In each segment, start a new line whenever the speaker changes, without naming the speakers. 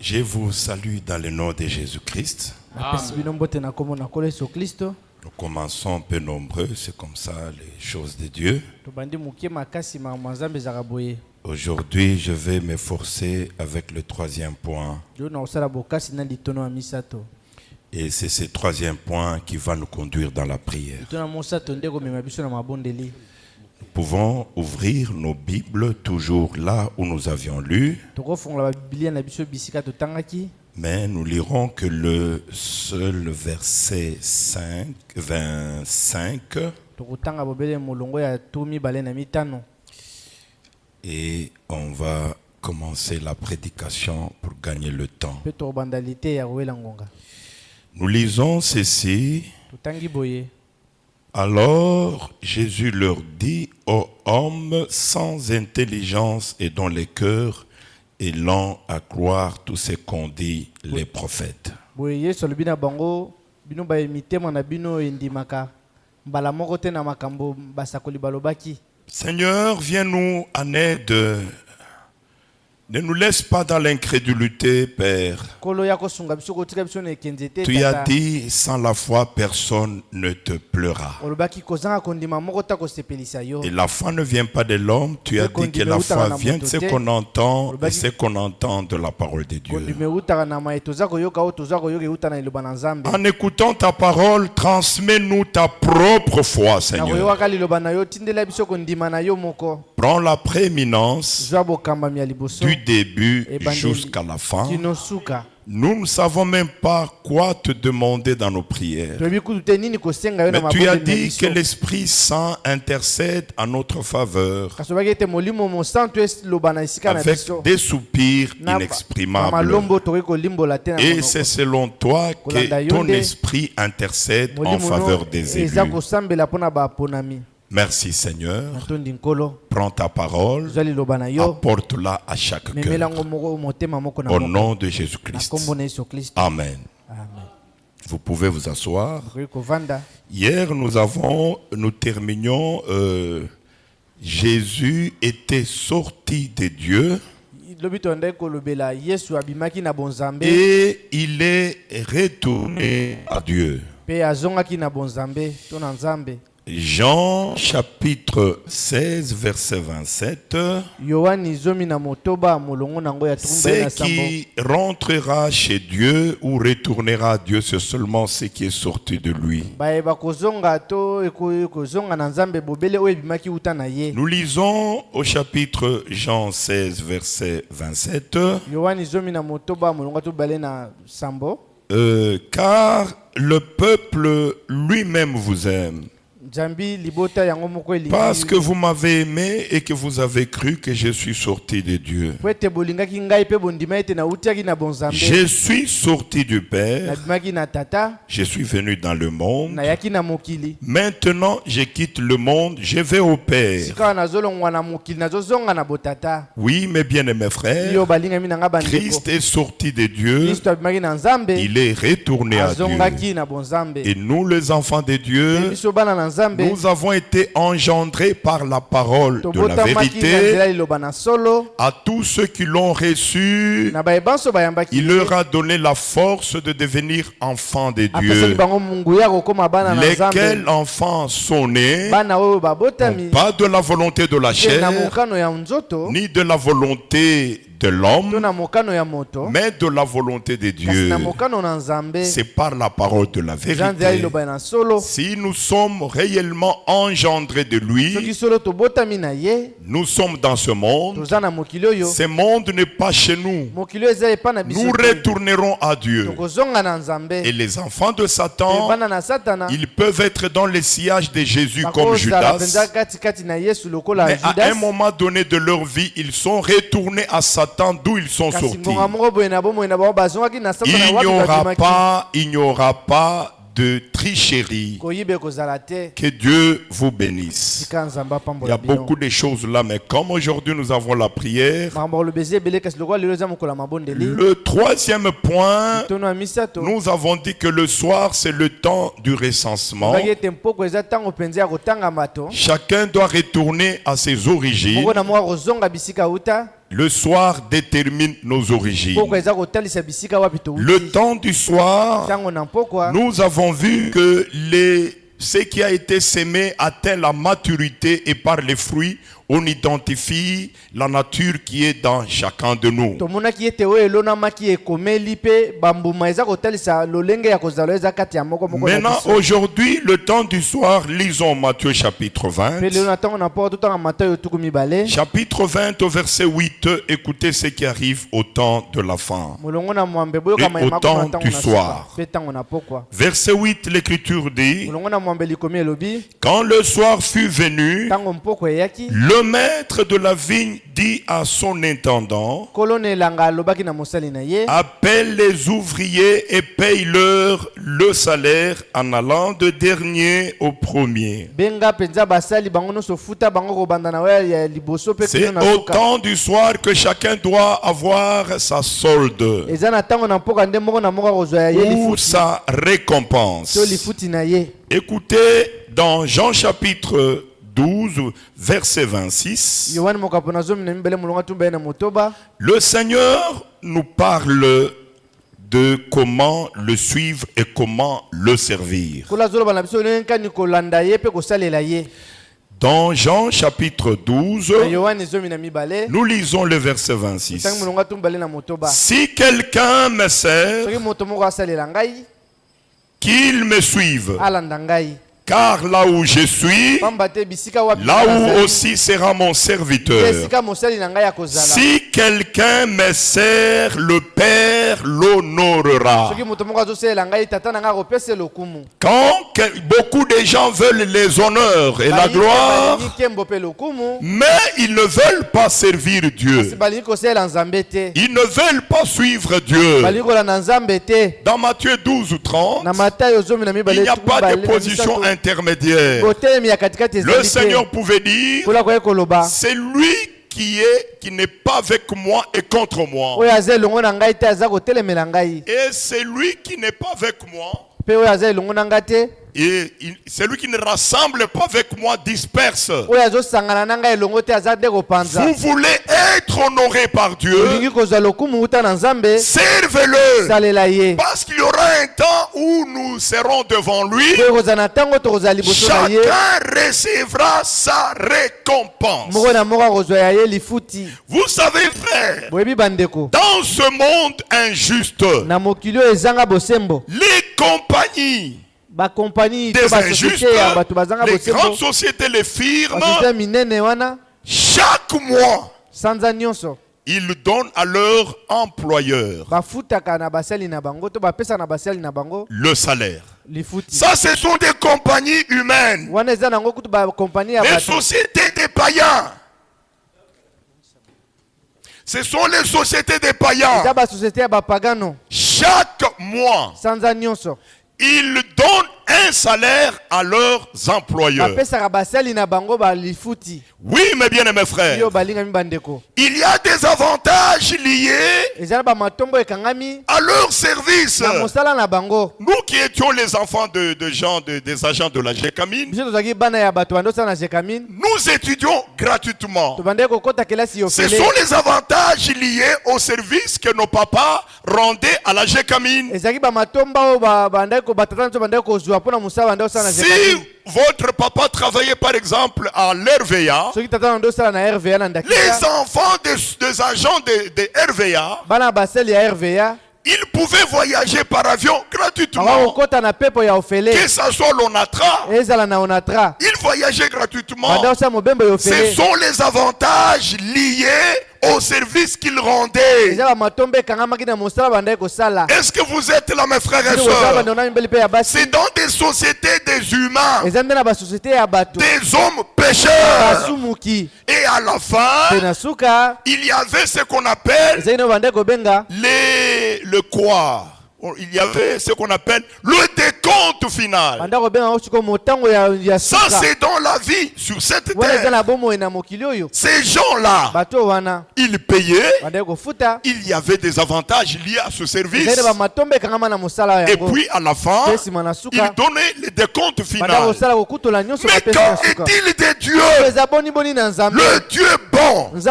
Je vous salue dans le nom de Jésus-Christ. Nous commençons un peu nombreux, c'est comme ça les choses de Dieu. Aujourd'hui, je vais m'efforcer avec le troisième point. Et c'est ce troisième point qui va nous conduire dans la prière. Nous pouvons ouvrir nos Bibles toujours là où nous avions lu. Mais nous lirons que le seul verset 25. Et on va commencer la prédication pour gagner le temps. Nous lisons ceci. Alors Jésus leur dit aux hommes sans intelligence et dont les cœurs est lent à croire tout ce qu'ont dit les prophètes. Seigneur, viens-nous en aide. Ne nous laisse pas dans l'incrédulité, Père. Tu as dit, sans la foi, personne ne te pleura. Et la foi ne vient pas de l'homme. Tu as dit que la foi vient de ce qu'on entend et ce qu'on entend de la parole de Dieu. En écoutant ta parole, transmets-nous ta propre foi, Seigneur. Prends la prééminence du début jusqu'à la fin. Nous ne savons même pas quoi te demander dans nos prières. Mais tu as dit que l'Esprit Saint intercède en notre faveur avec des soupirs inexprimables. Et c'est selon toi que ton Esprit intercède en faveur des élus. Merci Seigneur. Prends ta parole, apporte-la à chaque cœur. Au nom de Jésus-Christ. Amen. Vous pouvez vous asseoir. Hier, nous terminions. Jésus était sorti de Dieu. Et il est retourné à Dieu. Jean chapitre 16 verset 27. Ce qui rentrera chez Dieu ou retournera à Dieu, c'est seulement ce qui est sorti de lui. Nous lisons au chapitre Jean 16 verset 27. Car le peuple lui-même vous aime. Parce que vous m'avez aimé et que vous avez cru que je suis sorti de Dieu. Je suis sorti du Père. Je suis venu dans le monde. Maintenant, je quitte le monde. Je vais au Père. Oui, mes bien-aimés frères, Christ est sorti de Dieu. Il est retourné à Dieu. Et nous, les enfants de Dieu, nous avons été engendrés par la parole de la vérité. À tous ceux qui l'ont reçu, il leur a donné la force de devenir enfants de Dieu. Lesquels enfants sont nés, pas de la volonté de la chair, ni de la volonté de l'homme, mais de la volonté de Dieu. C'est par la parole de la vérité. Si nous sommes réellement engendrés de lui, nous sommes dans ce monde. Ce monde n'est pas chez nous. Nous retournerons à Dieu. Et les enfants de Satan, ils peuvent être dans le sillage de Jésus comme Judas. Mais à un moment donné de leur vie, ils sont retournés à Satan, d'où ils sont sortis. Il n'y aura pas de tricherie. Que Dieu vous bénisse. Il y a beaucoup de choses là, mais comme aujourd'hui nous avons la prière, le troisième point, nous avons dit que le soir c'est le temps du recensement. Chacun doit retourner à ses origines. Le soir détermine nos origines. Le temps du soir, nous avons vu que ce qui a été semé atteint la maturité et par les fruits, on identifie la nature qui est dans chacun de nous. Maintenant, aujourd'hui, le temps du soir, lisons Matthieu chapitre 20. Chapitre 20 au verset 8, écoutez ce qui arrive au temps de la fin et au temps du soir. Verset 8, l'écriture dit: quand le soir fut venu, le maître de la vigne dit à son intendant: appelle les ouvriers et paye-leur le salaire en allant de dernier au premier. C'est au temps du soir que chacun doit avoir sa solde ou sa récompense. Écoutez dans Jean chapitre 12, verset 26, le Seigneur nous parle de comment le suivre et comment le servir. Dans Jean chapitre 12, nous lisons le verset 26. Si quelqu'un me sert, qu'il me suive. Car là où je suis, là où aussi sera mon serviteur. Si quelqu'un me sert, le Père l'honorera. Quand beaucoup de gens veulent les honneurs et la gloire, mais ils ne veulent pas servir Dieu. Ils ne veulent pas suivre Dieu. Dans Matthieu 12 ou 30, il n'y a pas de position intermédiaire. Le Seigneur pouvait dire: c'est lui qui n'est pas avec moi et contre moi. Et c'est lui qui n'est pas avec moi. Et celui qui ne rassemble pas avec moi disperse. Vous voulez être honoré par Dieu, servez-le, parce qu'il y aura un temps où nous serons devant lui. Chacun recevra sa récompense. Vous savez, frère, dans ce monde injuste, les compagnies des injustes, les grandes sociétés, les firmes, chaque mois, ils donnent à leurs employeurs le salaire. Ça, ce sont des compagnies humaines, les sociétés des païens. Ce sont les sociétés des païens. Chaque mois, ils donnent un salaire à leurs employeurs. Oui, mes bien-aimés frères, il y a des avantages liés à leur service. Nous qui étions les enfants des agents de la Gécamine, nous étudions gratuitement. Ce sont les avantages liés au service que nos papas rendaient à la Gécamine. Si votre papa travaillait par exemple à l'RVA, les enfants des agents de RVA, ils pouvaient voyager par avion gratuitement. Que ce soit l'ONATRA, ils voyageaient gratuitement. Ce sont les avantages liés au service qu'ils rendaient. Est-ce que vous êtes là, mes frères et sœurs? C'est dans des sociétés des humains, des hommes pécheurs. Et à la fin, il y avait ce qu'on appelle le quoi il y avait ce qu'on appelle le décompte final. Ça, c'est dans la vie sur cette terre. Ces gens-là, ils payaient. Il y avait des avantages liés à ce service. Et puis, à la fin, ils donnaient le décompte final. Mais quand est-il de Dieu? Le Dieu bon. Et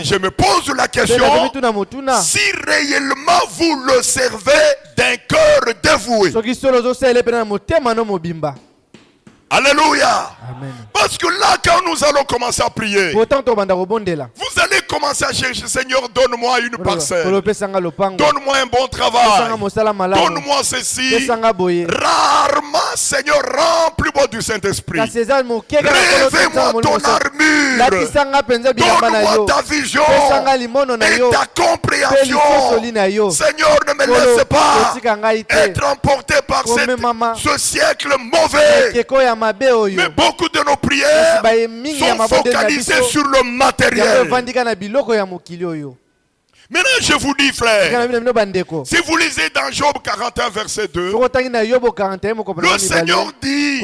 je me pose la question, si réellement vous le servez d'un cœur dévoué. Alléluia.
Amen.
Parce que là, quand nous allons commencer à prier, vous allez commencer à chercher, Seigneur, donne-moi une parcelle. Donne-moi un bon travail. Donne-moi ceci. Rarement, Seigneur, remplis-moi du Saint-Esprit. Rêvez-moi ton armure. Donne-moi ta vision et ta compréhension. Seigneur, ne me laisse pas être emporté par ce siècle mauvais. Mais beaucoup de nos prières sont focalisées sur le matériel. Maintenant, je vous dis, frère, si vous lisez dans Job 41, verset 2, le Seigneur dit: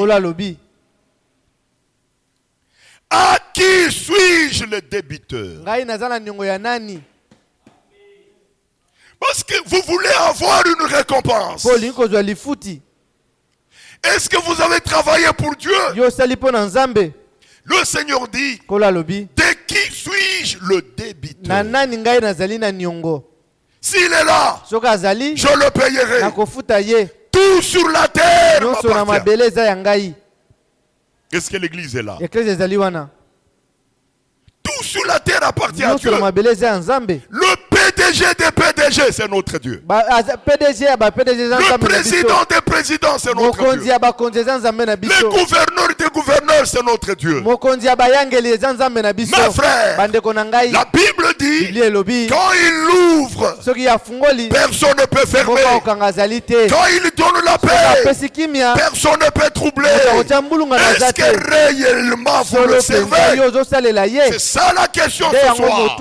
à qui suis-je le débiteur? Parce que vous voulez avoir une récompense. Est-ce que vous avez travaillé pour Dieu? Le Seigneur dit: de qui suis-je le débiteur? S'il est là, je le payerai. Tout sur la terre m'appartient. Est-ce que l'église est là? Tout sur la terre appartient à Dieu. Le PDG des PDG, c'est notre Dieu. Le président des présidents, c'est notre Dieu. Le gouverneur des gouverneurs, c'est notre Dieu. Mes frères, la Bible dit: quand il ouvre, personne ne peut fermer. Quand il donne la paix, personne ne peut troubler. Est-ce que réellement vous le servez? C'est ça la question ce soir.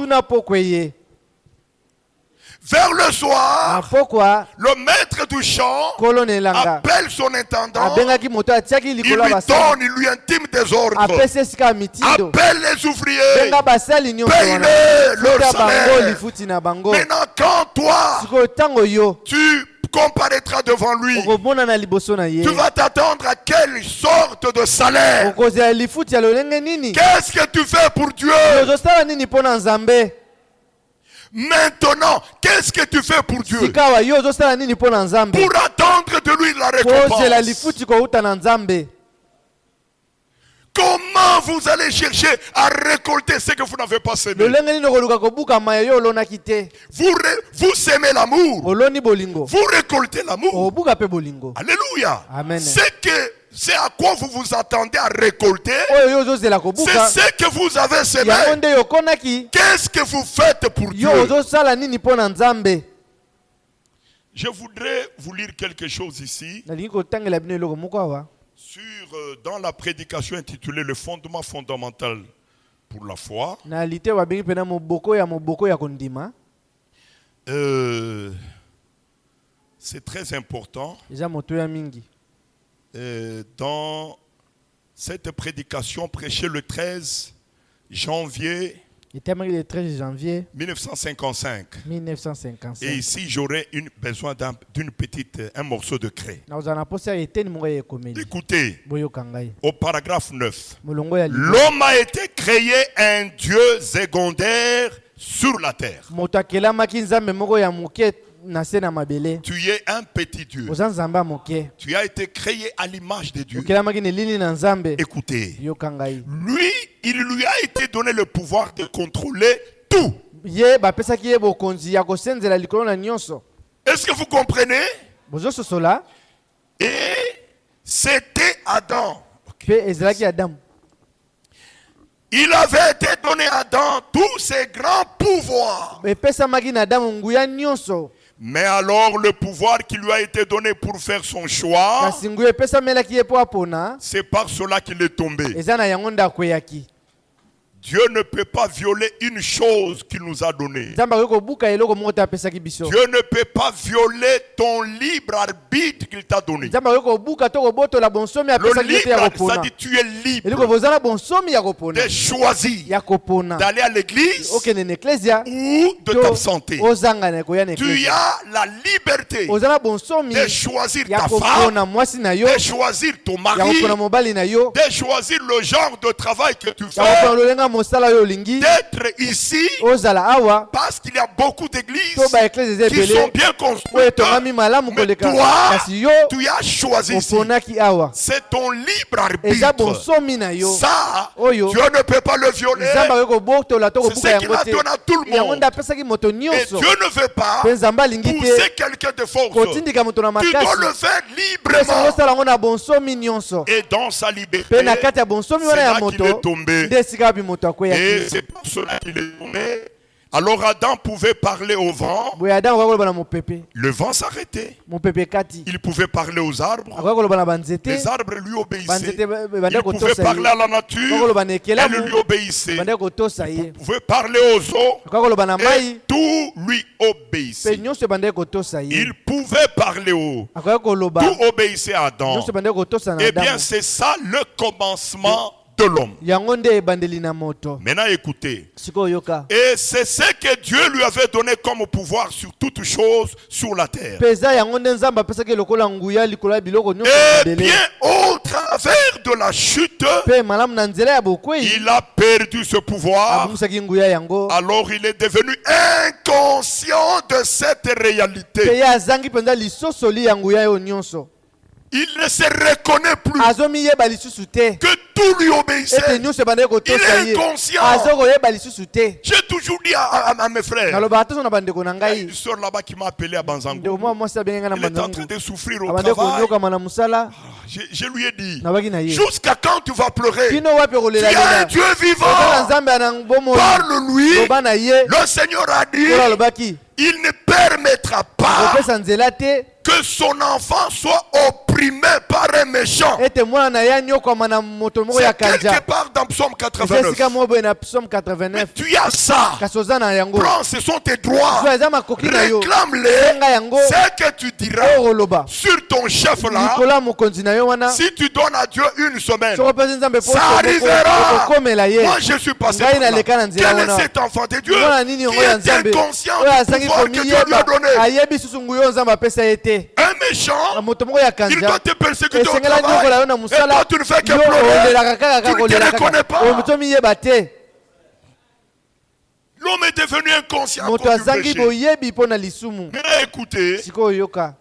Vers le soir, le maître du champ appelle son intendant. Il lui donne, il lui intime des ordres. Appelle les ouvriers. Paye-les leur salaire. Maintenant, quand toi, tu comparaîtras devant lui, tu vas t'attendre à quelle sorte de salaire? Qu'est-ce que tu fais pour Dieu? Maintenant, qu'est-ce que tu fais pour Dieu? Pour attendre de lui la récompense. Comment vous allez chercher à récolter ce que vous n'avez pas semé? Vous semez l'amour. Vous récoltez l'amour. Alléluia. C'est à quoi vous vous attendez à récolter. C'est ce que vous avez semé. Qu'est-ce que vous faites pour Dieu? Je voudrais vous lire quelque chose ici. Dans la prédication intitulée Le fondement fondamental pour la foi. C'est très important. Dans cette prédication prêchée le 13 janvier 1955. Et ici, j'aurais besoin un morceau de craie. Écoutez, au paragraphe 9. L'homme a été créé un Dieu secondaire sur la terre. Tu es un petit Dieu. Tu as été créé à l'image de Dieu. Écoutez, lui, il lui a été donné le pouvoir de contrôler tout. Est-ce que vous comprenez? Et c'était Adam. Il avait été donné à Adam tous ses grands pouvoirs. Mais alors le pouvoir qui lui a été donné pour faire son choix, c'est par cela qu'il est tombé. Dieu ne peut pas violer une chose qu'il nous a donnée. Dieu ne peut pas violer ton libre arbitre qu'il t'a donné. Le libre arbitre, ça dit tu es libre de choisir d'aller à l'église ou de t'absenter. Tu as la liberté de choisir ta femme, de choisir ton mari, de choisir le genre de travail que tu fais, d'être ici, parce qu'il y a beaucoup d'églises qui sont bien construites, mais toi, tu as choisi ici. C'est ton libre arbitre. Ça, Dieu ne peut pas le violer. C'est ce qu'il a donné à tout le monde. Et Dieu ne veut pas pousser quelqu'un de force. Tu dois le faire librement. Et dans sa liberté, c'est là qu'il est tombé. Et c'est pour cela qu'il est tombé. Alors Adam pouvait parler au vent. Le vent s'arrêtait. Il pouvait parler aux arbres. Les arbres lui obéissaient. Il pouvait parler à la nature. Elle lui obéissait. Il pouvait parler aux eaux. Et tout lui obéissait. Il pouvait parler aux eaux. Tout obéissait à Adam. Eh bien, c'est ça le commencement de l'homme. Maintenant écoutez. Et c'est ce que Dieu lui avait donné comme pouvoir sur toutes choses sur la terre. Et bien au travers de la chute, il a perdu ce pouvoir. Alors il est devenu inconscient de cette réalité. Il ne se reconnaît plus que tout lui obéissait. Il est inconscient. J'ai toujours dit à mes frères, il y a une soeur là-bas qui m'a appelé à Banzango. Elle est en train de souffrir au travail. Je lui ai dit, jusqu'à quand tu vas pleurer? Tu as un Dieu vivant. Parle-lui. Le Seigneur a dit, il ne permettra pas que son enfant soit opprimé par un méchant. C'est quelque part dans Psaume 89. Mais tu as ça. Prends, ce sont tes droits. Réclame-les. C'est que tu diras sur ton chef là. Si tu donnes à Dieu une semaine, ça arrivera. Moi je suis passé par là. Quel est cet enfant de Dieu qui est inconscient du pouvoir que Dieu lui a donné? Un méchant, il doit te persécuter au travail. Et toi, tu ne fais que pleurer. Tu ne te reconnais pas. L'homme est devenu inconscient du péché. Mais écoutez,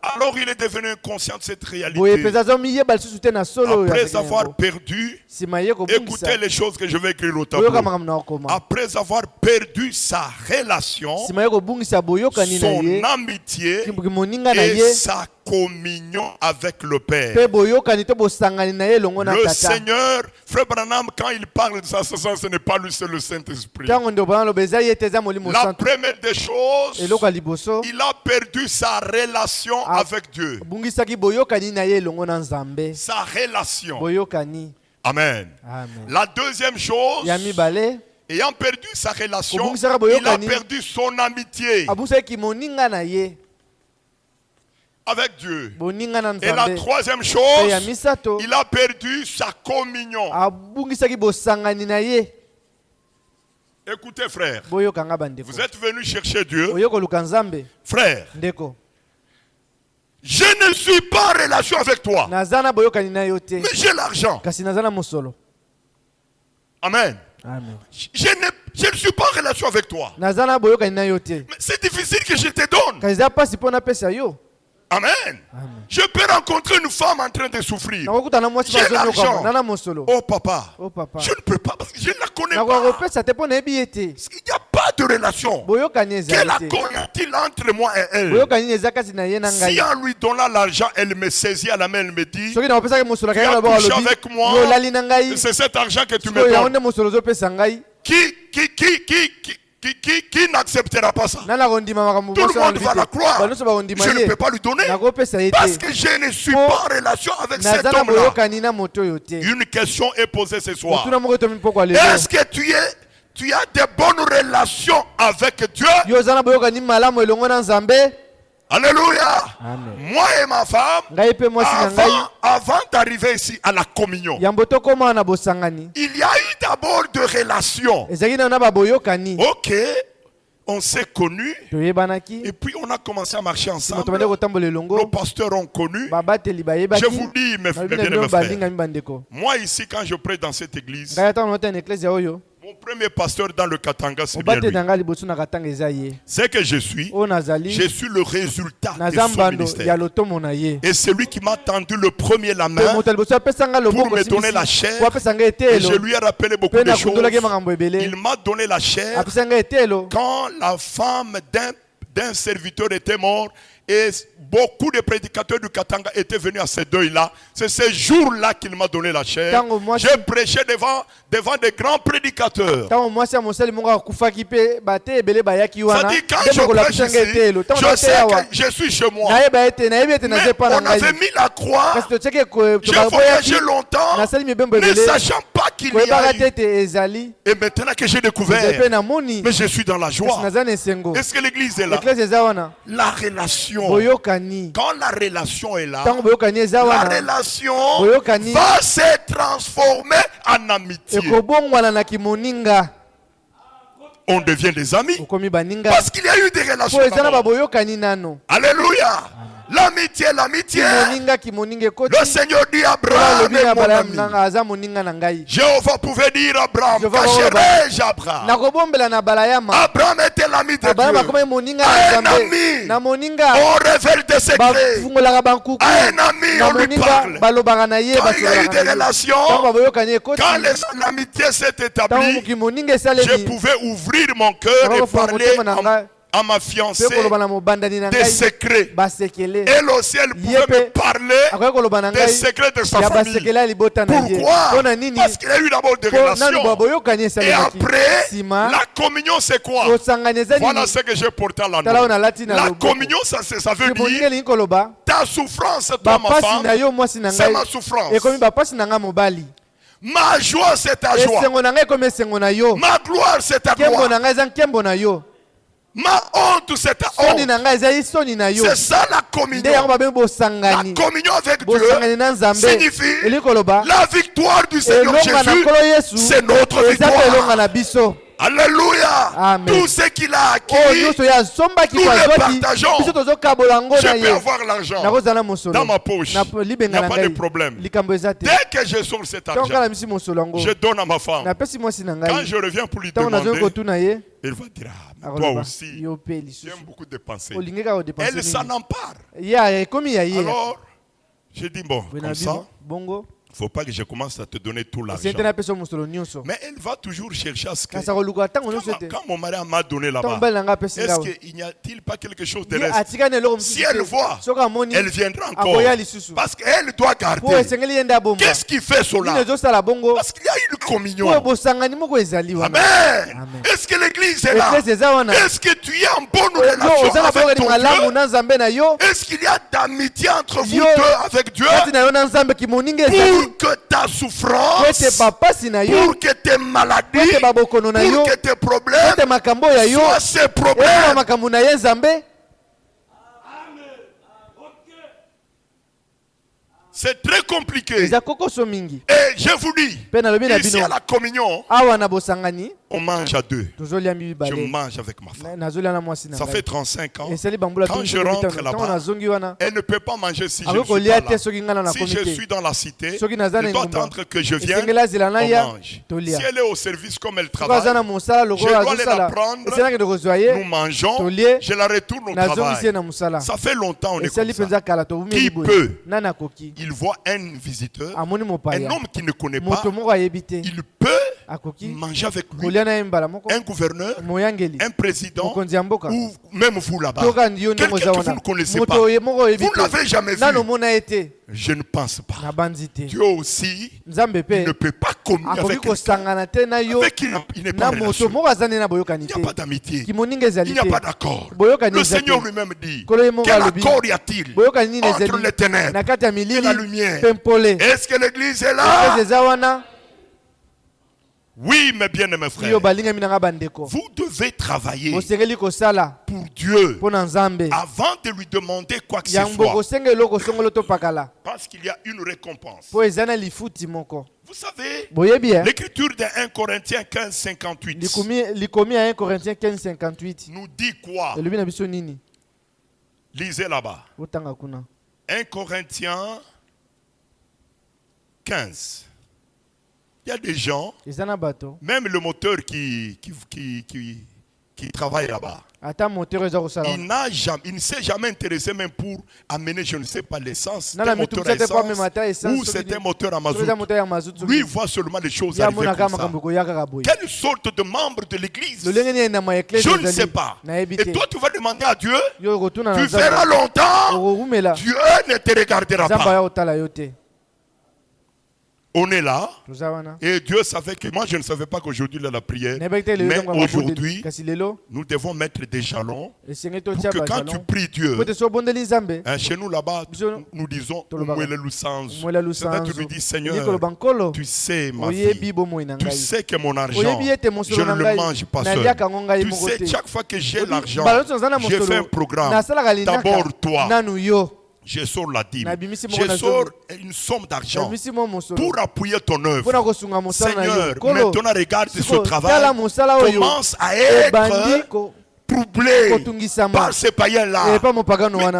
alors il est devenu inconscient de cette réalité. Après avoir perdu, écoutez les choses que je vais écrire au tableau. Après avoir perdu sa relation, son amitié et sa communion avec le Père. Le Seigneur, Frère Branham, quand il parle de ça, ce n'est pas lui, c'est le Saint-Esprit. La première des choses, il a perdu sa relation avec Dieu. Sa relation. Amen. La deuxième chose, ayant perdu sa relation, il a perdu son amitié avec Dieu. Et la troisième chose, il a perdu sa communion. Écoutez frère, vous êtes venu chercher Dieu. Frère, je ne suis pas en relation avec toi, mais j'ai l'argent. Amen. Je ne suis pas en relation avec toi, mais c'est difficile que je te donne. Amen. Je peux rencontrer une femme en train de souffrir. J'ai l'argent. Oh papa, je ne peux pas parce que je ne la connais pas. Il n'y a pas de relation. Quel accord y a-t-il entre moi et elle? Si en lui donnant l'argent, elle me saisit à la main, elle me dit, tu as couché avec moi, c'est cet argent que tu me donnes. Qui n'acceptera pas ça? Tout le monde va la croire. Je ne peux pas lui donner parce que je ne suis pas en relation avec cet homme-là. Une question est posée ce soir. Est-ce que tu es tu as des bonnes relations avec Dieu. Alléluia. Amen. Moi et ma femme, avant d'arriver ici à la communion, il y a eu d'abord de relations. Ok, on s'est connus et puis on a commencé à marcher ensemble. Nos pasteurs ont connu. Je vous dis, mes frères, moi ici, quand je prête dans cette église, mon premier pasteur dans le Katanga, c'est bien lui. C'est que je suis le résultat de son ministère. Et c'est lui qui m'a tendu le premier la main pour me donner la chair. Et je lui ai rappelé beaucoup de choses. Il m'a donné la chair quand la femme d'un serviteur était mort. Et beaucoup de prédicateurs du Katanga étaient venus à ces deuils-là. C'est ce jour-là qu'il m'a donné la chair. J'ai prêché devant des grands prédicateurs. Ça dit, quand je prêche ici, je sais que je suis chez moi. Mais on avait mis la croix. J'ai voyagé longtemps, ne sachant pas qu'il y a eu. Et maintenant que j'ai découvert, mais je suis dans la joie. Est-ce que l'église est là? La relation. Quand la relation est là, la relation va se transformer en amitié. On devient des amis parce qu'il y a eu des relations. Alléluia. L'amitié. Le Seigneur dit à Abraham est mon ami. Jéhovah pouvait dire à Abraham, cacherai-je Abraham? Abraham était l'ami de Dieu. À un ami, on révèle des secrets. À un ami, on lui parle. Quand il y a eu des relations, quand l'amitié s'est établie, je pouvais ouvrir mon cœur et parler à ma fiancée des secrets. Elle aussi, elle pouvait me parler des secrets de sa famille. Pourquoi? Parce qu'il y a eu d'abord des relations. Et après, la communion, c'est quoi? Voilà ce que j'ai porté à l'année. La communion, ça veut dire ta souffrance, toi, ma femme, c'est ma souffrance. Ma joie, c'est ta joie. Ma gloire, c'est ta gloire. Ma honte, c'est ta honte. C'est ça la communion. La communion avec Dieu signifie la victoire du Seigneur Jésus. C'est notre victoire. Alléluia. Amen. Tout ce qu'il a acquis, nous le partageons. Je peux avoir l'argent dans ma poche. Il n'y a pas de problème. Dès que je sors cet argent, je donne à ma femme. Quand je reviens pour lui demander, elle va dire, toi aussi, tu aimes beaucoup dépenser. Elle s'en empare. Alors, je dis, bon, comme ça, il ne faut pas que je commence à te donner tout l'argent. Mais elle va toujours chercher à ce que... Quand mon mari m'a donné là-bas, est-ce qu'il n'y a-t-il pas quelque chose de reste? Si elle voit, elle viendra encore. Parce qu'elle doit garder. Qu'est-ce qui fait cela? Parce qu'il y a une communion. Amen. Est-ce que l'église est là? Est-ce que tu es en bonne relation avec ton Dieu? Est-ce qu'il y a d'amitié entre vous deux avec Dieu? Pour que ta souffrance, pour que tes maladies, pour que tes problèmes soient ses problèmes. C'est très compliqué. Et je vous dis, ici à la communion, on mange à deux. Je mange avec ma femme. Ça fait 35 ans. Quand je rentre là-bas, elle ne peut pas manger si je ne suis pas là. Si je suis dans la cité, elle doit attendre que je vienne, on mange. Si elle est au service comme elle travaille, je dois aller la prendre, nous mangeons, je la retourne au travail. Ça fait longtemps on est comme ça. Qui peut? Il voit un visiteur, un homme qui ne connaît pas, il peut manger avec lui. Un gouverneur, un président, ou même vous là-bas, quelqu'un que vous ne connaissez pas, vous ne l'avez jamais vu. Je ne pense pas. Dieu aussi ne peut pas communier avec quelqu'un avec qui il n'est pas en relation. Il n'y a pas d'amitié, il n'y a pas d'accord. Le Seigneur lui-même dit, quel accord y a-t-il entre les ténèbres et la lumière? Est-ce que l'église est là? Oui, mes bien-aimés frères, vous devez travailler pour Dieu avant de lui demander quoi que ce soit. Parce qu'il y a une récompense. Vous savez, l'écriture de 1 Corinthiens 15, 58 nous dit quoi? Lisez là-bas. 1 Corinthiens 15. Il y a des gens, même le moteur qui travaille là-bas, il ne s'est jamais intéressé même pour amener, je ne sais pas, l'essence, un moteur à essence, ou c'est un moteur à mazout. Lui, il voit seulement les choses arriver comme ça. Quelle sorte de membre de l'église? Je ne sais pas. Et toi, tu vas demander à Dieu, tu feras longtemps, Dieu ne te regardera pas. On est là, et Dieu savait que moi je ne savais pas qu'aujourd'hui il y a la prière, mais aujourd'hui nous devons mettre des jalons pour que quand tu pries Dieu, chez nous là-bas nous disons c'est-à-dire tu lui dis Seigneur, tu sais ma vie, tu sais que mon argent je ne le mange pas seul, tu sais chaque fois que j'ai l'argent j'ai fait un programme, d'abord toi. Je sors la dîme. Je sors une somme d'argent pour appuyer ton œuvre. Seigneur, maintenant regarde ce travail commence à être troublé par ces païens-là. Mais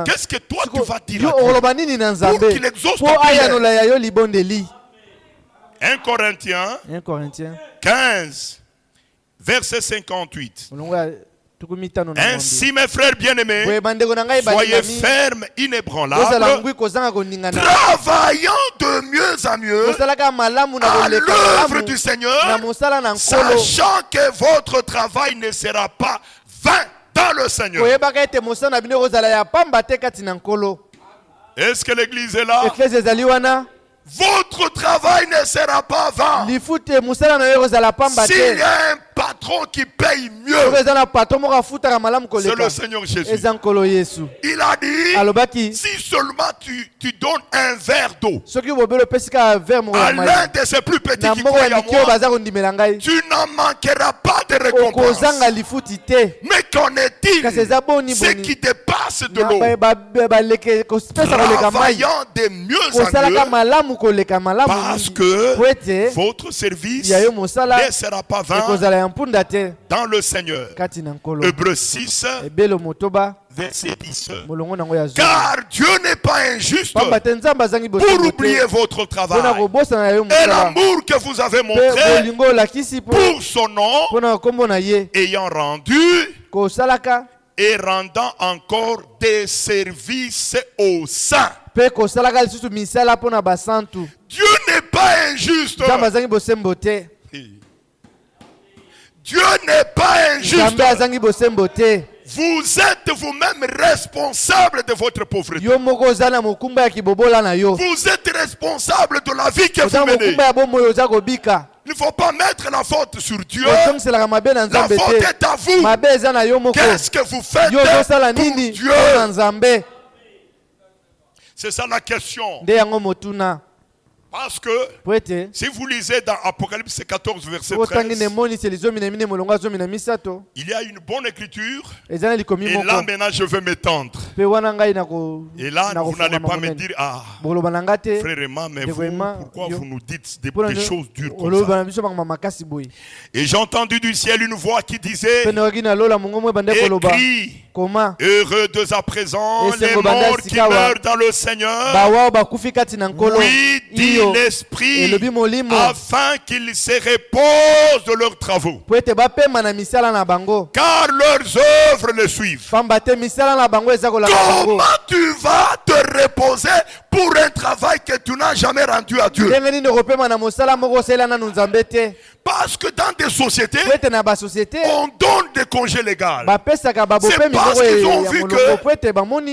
qu'est-ce que toi tu vas dire à Dieu pour qu'il exauce ta prière? 1 Corinthiens 15, verset 58. Ainsi, mes frères bien-aimés, soyez fermes, inébranlables, travaillant de mieux en mieux à l'œuvre du Seigneur, sachant que votre travail ne sera pas vain dans le Seigneur. Est-ce que l'église est là? Votre travail ne sera pas vain. S'il y a un patron qui paye mieux, c'est le Seigneur Jésus. Il a dit, si seulement tu donnes un verre d'eau à l'un de ses plus petits qui croient à moi, tu n'en manqueras pas de récompense. Mais qu'en est-il ce qui dépasse de l'eau, travaillant de mieux en mieux, parce que votre service ne sera pas vain dans le Seigneur. Hébreux 6, verset 10. Car Dieu n'est pas injuste pour oublier votre travail et l'amour que vous avez montré pour son nom, ayant rendu et rendant encore des services aux saints. Dieu n'est pas injuste. Dieu n'est pas injuste. Vous êtes vous-même responsable de votre pauvreté. Vous êtes responsable de la vie que vous menez. Il ne faut pas mettre la faute sur Dieu. La faute est à vous. Qu'est-ce que vous faites pour Dieu? C'est ça la question. Parce que si vous lisez dans Apocalypse 14, verset 13, il y a une bonne écriture. Et là maintenant je veux m'étendre. Et là vous n'allez pas me dire, ah frère Emma, mais vous, pourquoi vous nous dites des choses dures comme ça? Et j'ai entendu du ciel une voix qui disait, écris, heureux dès à présent les morts qui meurent dans le Seigneur. Oui, dit l'Esprit, afin qu'ils se reposent de leurs travaux, car leurs œuvres le suivent. Comment tu vas te reposer pour un travail que tu n'as jamais rendu à Dieu? Parce que dans des sociétés, on donne des congés légaux. C'est parce qu'ils ont vu que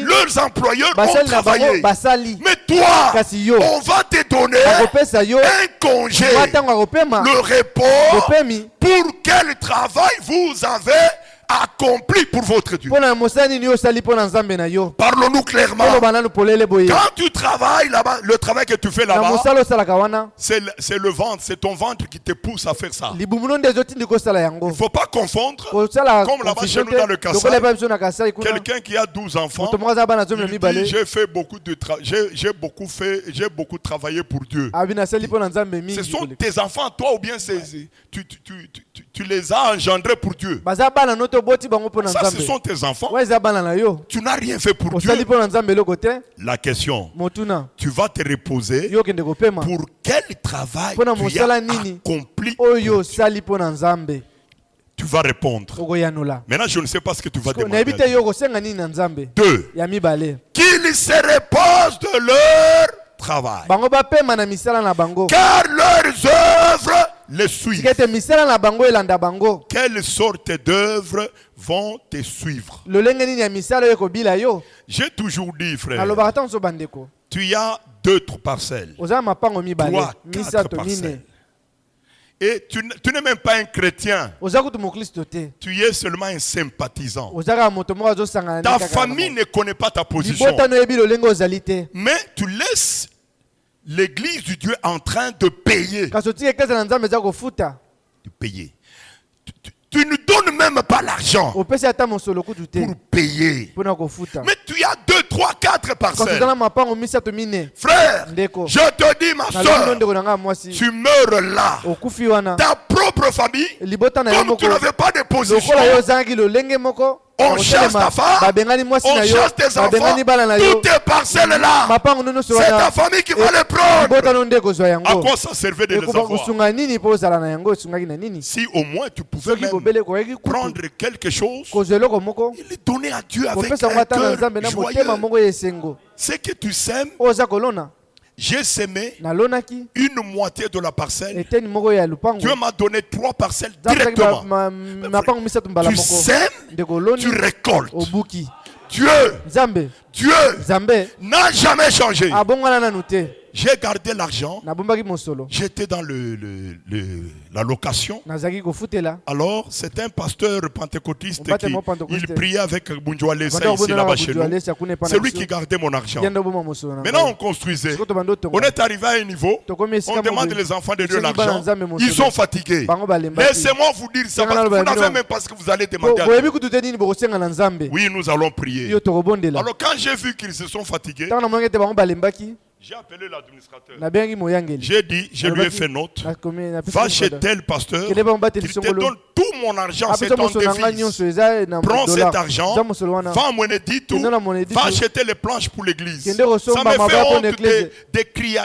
leurs employeurs ont travaillé. Mais toi, on va te donner un congé, le repos, pour quel travail vous avez accompli pour votre Dieu. Parlons-nous clairement. Quand tu travail là-bas, le travail que tu fais là-bas, c'est le ventre, c'est ton ventre qui te pousse à faire ça. Il ne faut pas confondre, comme là-bas chez nous dans le Kassai, quelqu'un qui a 12 enfants, il dit, j'ai beaucoup travaillé pour Dieu. Ce sont tes enfants, toi, ou bien tu les as engendrés pour Dieu. Ça, ce sont tes enfants. Tu n'as rien fait pour Dieu. La question, tu vas te reposer pour quel travail tu as accompli pour Dieu. Tu vas répondre. Maintenant, je ne sais pas ce que tu vas demander. 2. Qu'ils se reposent de leur travail. Car leurs œuvres les suivent. Quelle sorte d'œuvres vont te suivre? J'ai toujours dit, frère, tu as 2 parcelles, 3, 4 parcelles. Et tu n'es même pas un chrétien. Tu es seulement un sympathisant. Ta famille ne connaît pas ta position. Mais tu laisses l'église du Dieu en train de payer. De payer. Tu ne donnes même pas l'argent pour payer. Mais tu as 2, 3, 4 parcelles. Frère, je te dis, ma soeur, tu meurs là. Ta propre famille, comme tu n'avais pas de position, on cherche ta femme, on cherche tes enfants, toutes tes parcelles là, c'est ta famille qui va les prendre. À quoi ça servait de les avoir? Si au moins tu pouvais même prendre quelque chose et le donner à Dieu avec un cœur joyeux. C'est que tu sèmes. J'ai sémé une moitié de la parcelle. Dieu m'a donné 3 parcelles directement. Tu sèmes, tu récoltes. Dieu n'a jamais changé. J'ai gardé l'argent. J'étais dans la location. Alors, c'est un pasteur pentecôtiste qui priait avec Bunjouale ici là-bas chez nous. C'est lui qui gardait mon argent. Maintenant, on construisait. On est arrivé à un niveau. On demande les enfants de Dieu l'argent. Ils sont fatigués. Laissez-moi vous dire ça. Parce que vous n'avez même pas ce que vous allez demander à Dieu. Oui, nous allons prier. Alors, quand j'ai vu qu'ils se sont fatigués, j'ai appelé l'administrateur. J'ai dit, je lui ai fait note. Va chez tel pasteur, qu'il te donne tout mon argent, c'est ton défi. Prends cet argent, va monnaie tout, va acheter les planches pour l'église. Ça me fait honte de crier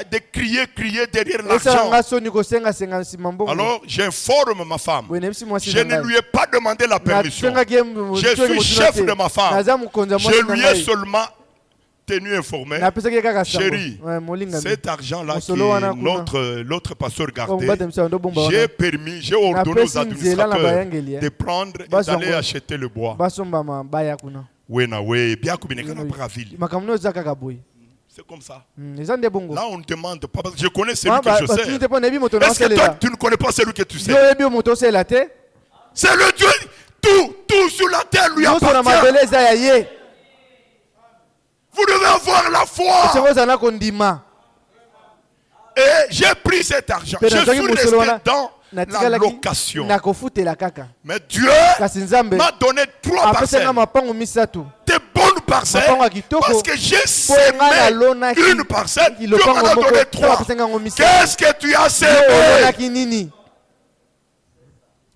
derrière l'argent. Alors, j'informe ma femme. Je ne lui ai pas demandé la permission. Je suis chef de ma femme. Je lui ai seulement tenu informé. Chérie, cet argent-là que l'autre pasteur gardait, j'ai ordonné aux administrateurs de prendre et d'aller acheter le bois. C'est comme ça. Là, on ne demande pas. Je connais celui que je sais. Est-ce que toi, tu ne connais pas celui que tu sais? C'est le Dieu. Tout sur la terre lui appartient. Vous devez avoir la foi. Et j'ai pris cet argent. Je suis resté dans la location. Mais Dieu m'a donné 3 parcelles. Des bonnes parcelles. Parce que j'ai semé une parcelle. Dieu m'en a donné 3. Qu'est-ce que tu as semé?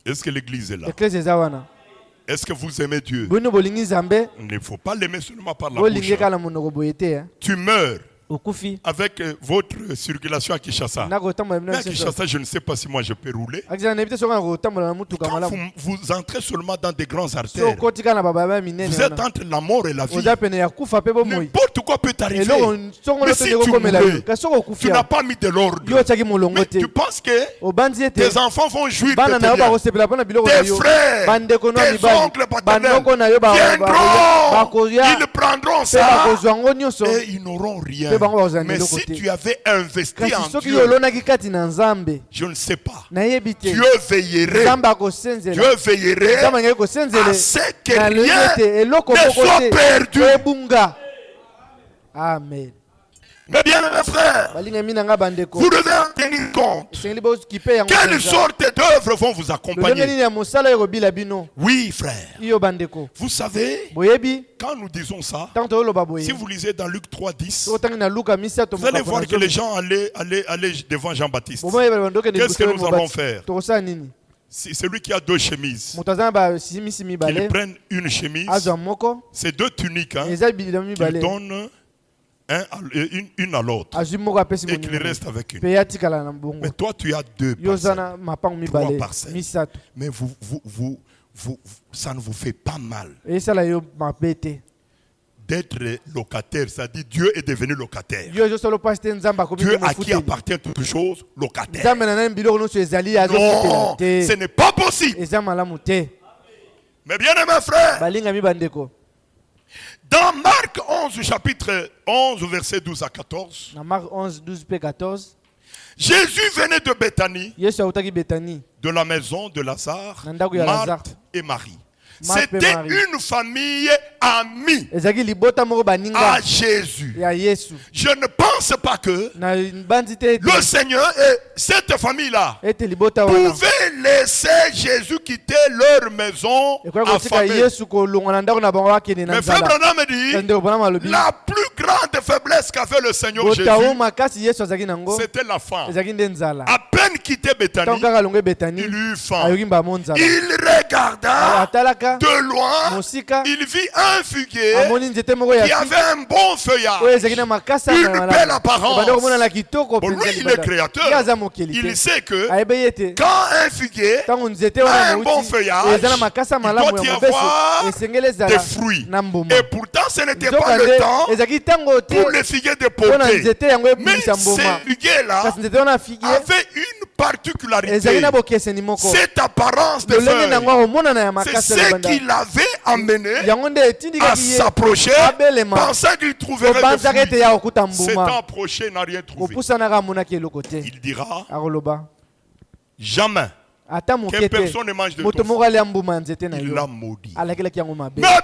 Est-ce que l'église est là? Est-ce que vous aimez Dieu? Il ne faut pas l'aimer seulement par la bouche. Tu meurs avec votre circulation à Kinshasa. Mais à Kinshasa, je ne sais pas si moi je peux rouler. Quand vous entrez seulement dans des grands artères, vous êtes entre la mort et la vie. N'importe quoi peut t'arriver. Mais si tu mourais, tu n'as pas mis de l'ordre. Mais tu penses que tes enfants vont jouir de tes biens. Tes frères, tes oncles paternels viendront. Ils prendront ça et ils n'auront rien. Mais si tu avais investi en Dieu, je ne sais pas, Dieu veillerait à ce que rien ne soit perdu.
Amen.
Mais bien, mes frères, vous devez en tenir compte. Quelle sorte d'œuvres vont vous accompagner? Oui, frère. Vous savez, quand nous disons ça, si vous lisez dans Luc 3:10, vous allez voir que les gens allaient devant Jean-Baptiste. Qu'est-ce que nous allons faire? C'est celui qui a 2 chemises. Qu'ils prennent une chemise, c'est 2 tuniques, hein, qu'ils donnent une à l'autre et qu'il reste avec une. Mais toi tu as 2 parcelles, 3 parcelles. Mais ça ne vous fait pas mal d'être locataire, c'est-à-dire Dieu est devenu locataire. Dieu à qui appartient toute chose, locataire. Non, ce n'est pas possible. Mais bien aimé frère, dans Marc 11, chapitre 11, verset 12 à 14, Jésus venait de Béthanie, de la maison de Lazare, Marthe et Marie. C'était une famille amie à Jésus. Je ne pense pas que le Seigneur et cette famille-là pouvaient laisser Jésus quitter leur maison affamée. Mais Frère Branham me dit, la plus grande faiblesse qu'avait le Seigneur Jésus, c'était la faim. À peine quitté Béthanie, il eut faim. Il regarda de loin, il vit un figuier qui avait un bon feuillage, une belle apparence. Pour lui, il est créateur. Il sait que quand un figuier a un bon feuillage, il doit y avoir des fruits. Et pourtant, ce n'était pas le temps pour les figuiers de porter. Mais ce figuier-là avait une particularité. Cette apparence de feuille, c'est ce qui l'avait amené à s'approcher, pensant qu'il trouverait des fruits. Cet approché n'a rien trouvé. Il dira jamais que personne ne mange de ton fruit. Il l'a maudit. Mais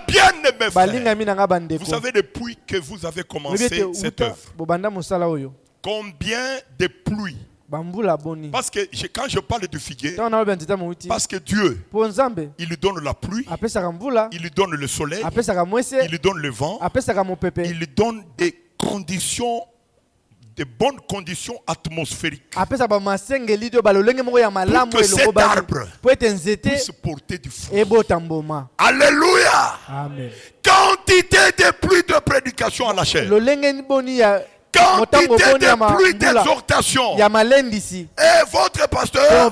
bien aimé frère, vous savez depuis que vous avez commencé cette œuvre, combien de pluies? Parce que quand je parle du figuier, parce que Dieu, il lui donne la pluie, il lui donne le soleil, il lui donne le vent, il lui donne des conditions, de bonnes conditions atmosphériques pour que cet arbre puisse porter du fruit. Alléluia. Amen. Quantité de pluie de prédication à la chair. Quantité de pluie d'exhortation. Et votre pasteur,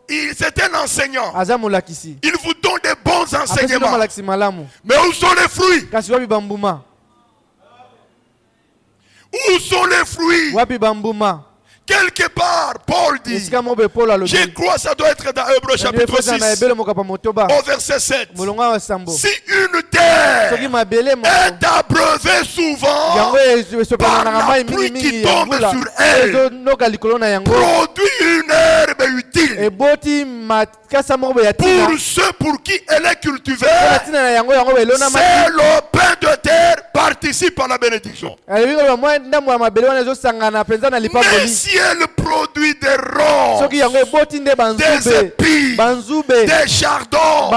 c'est un enseignant. Il vous donne des bons enseignements. Mais où sont les fruits? Où sont les fruits? Quelque part, Paul dit, je crois que ça doit être dans Hébreux chapitre 6, au verset 7. Si une terre est abreuvée souvent par la pluie qui tombe sur elle, produit une herbe utile pour ceux pour qui elle est cultivée, c'est le pain de terre participe à la bénédiction. Mais si elle produit des ronces, des épis, des chardons,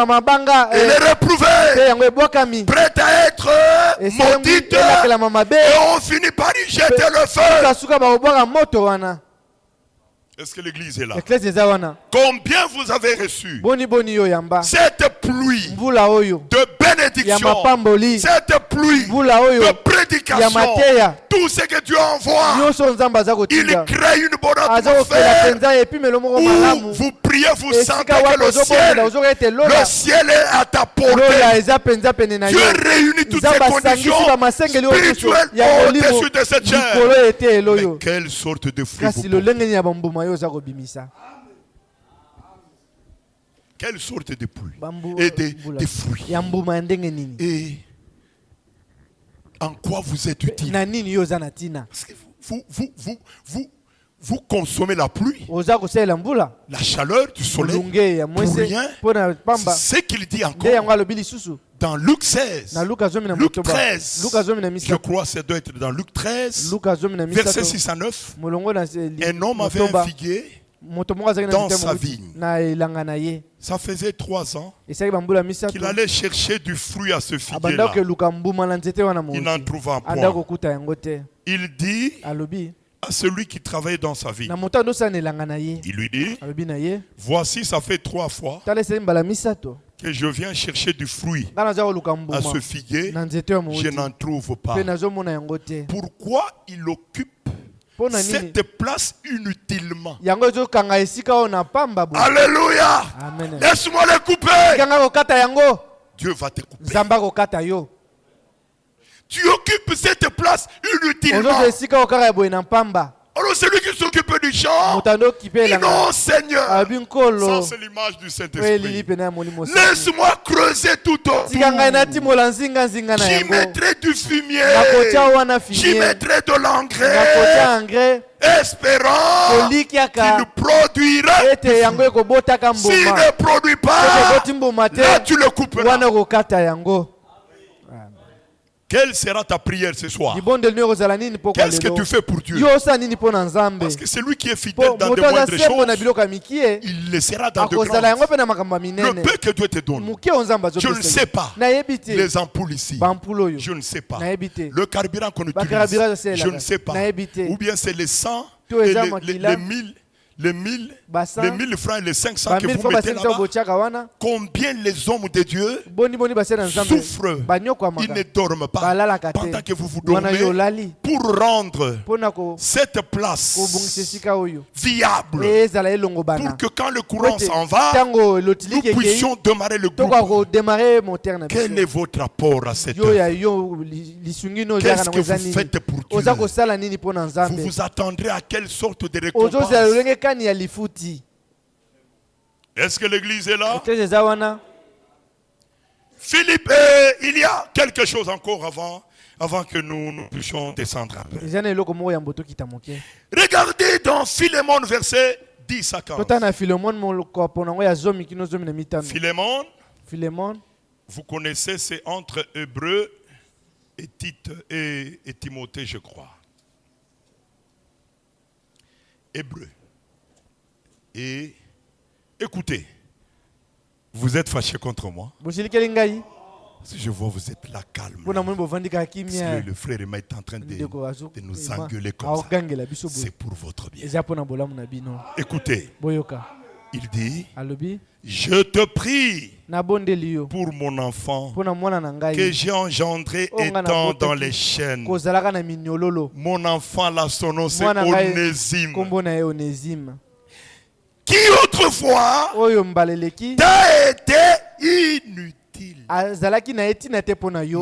elle est réprouvée, prête à être maudite, et on finit par y jeter le feu. Est-ce que l'église est là? Combien vous avez reçu cette pluie de bénédiction, cette pluie de prédication, tout ce que Dieu envoie, il crée une bonne atmosphère où vous priez, vous sentez que le ciel est à ta portée. Dieu réunit toutes ces conditions spirituelles au-dessus de cette chair. Mais quelle sorte de fruit vous portez? Quelle sorte de pluie et de fruits? Et en quoi vous êtes utile? Parce que vous consommez la pluie, la chaleur du soleil pour rien. C'est ce qu'il dit encore. Dans Luc 16, Luc 13, je crois que ça doit être dans Luc 13, verset 6 à 9, un homme avait un figuier dans sa vigne. Ça faisait 3 ans qu'il allait chercher du fruit à ce figuier-là. Il n'en trouva point. Il dit à celui qui travaillait dans sa vigne, il lui dit, voici, ça fait 3 fois que je viens chercher du fruit à ce figuier, je n'en trouve pas. Pourquoi il occupe cette place inutilement? Alléluia! Laisse-moi le couper. Dieu va te couper. Tu occupes cette place inutilement. Alors celui qui s'occupe du champ, non Seigneur, ça c'est l'image du Saint-Esprit. Laisse-moi creuser tout autour. J'y mettrai du fumier, j'y mettrai de l'engrais, espérant qu'il produirait. S'il ne produit pas, là tu le couperas. Quelle sera ta prière ce soir? Qu'est-ce que tu fais pour Dieu? Parce que celui qui est fidèle dans de moindres choses, il le sera dans de grandes. Le peu que Dieu te donne, je ne sais pas. Les ampoules ici, je ne sais pas. Le carburant qu'on utilise, je ne sais pas. Ou bien c'est les 100 et les 1000 francs et les 500 que vous mettez là-bas. Combien les hommes de Dieu souffrent, ils ne dorment pas pendant que vous vous dormez pour rendre cette place viable, pour que quand le courant s'en va, nous puissions démarrer le groupe. Quel est votre rapport à cette œuvre? Qu'est-ce que vous faites pour Dieu? Vous vous attendrez à quelle sorte de récompense? Est-ce que l'église est là? Philippe, il y a quelque chose encore avant que nous puissions descendre un peu. Regardez dans Philémon, verset 10 à 15. Philémon, vous connaissez, c'est entre Hébreu et Tite et Timothée, je crois. Hébreu. Et écoutez, vous êtes fâché contre moi. Si je vois vous êtes là calme. Le frère Emma est en train de nous engueuler comme ça. C'est pour votre bien. Écoutez, il dit, je te prie pour mon enfant que j'ai engendré étant dans les chaînes. Mon enfant là, son nom c'est Onésime. Qui autrefois t'a été inutile,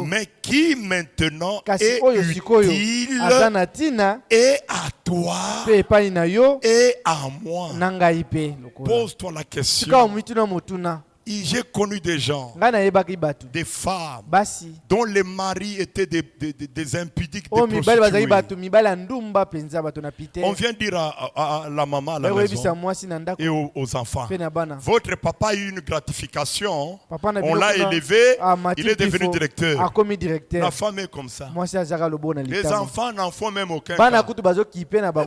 mais qui maintenant est utile et à toi et à moi. Pose-toi la question. J'ai connu des gens, des femmes dont les maris étaient des impudiques, des prostituées. On vient dire à la maman à la maison et aux enfants, votre papa a eu une gratification, on l'a élevé, il est devenu directeur. La femme est comme ça. Les enfants n'en font même aucun cas.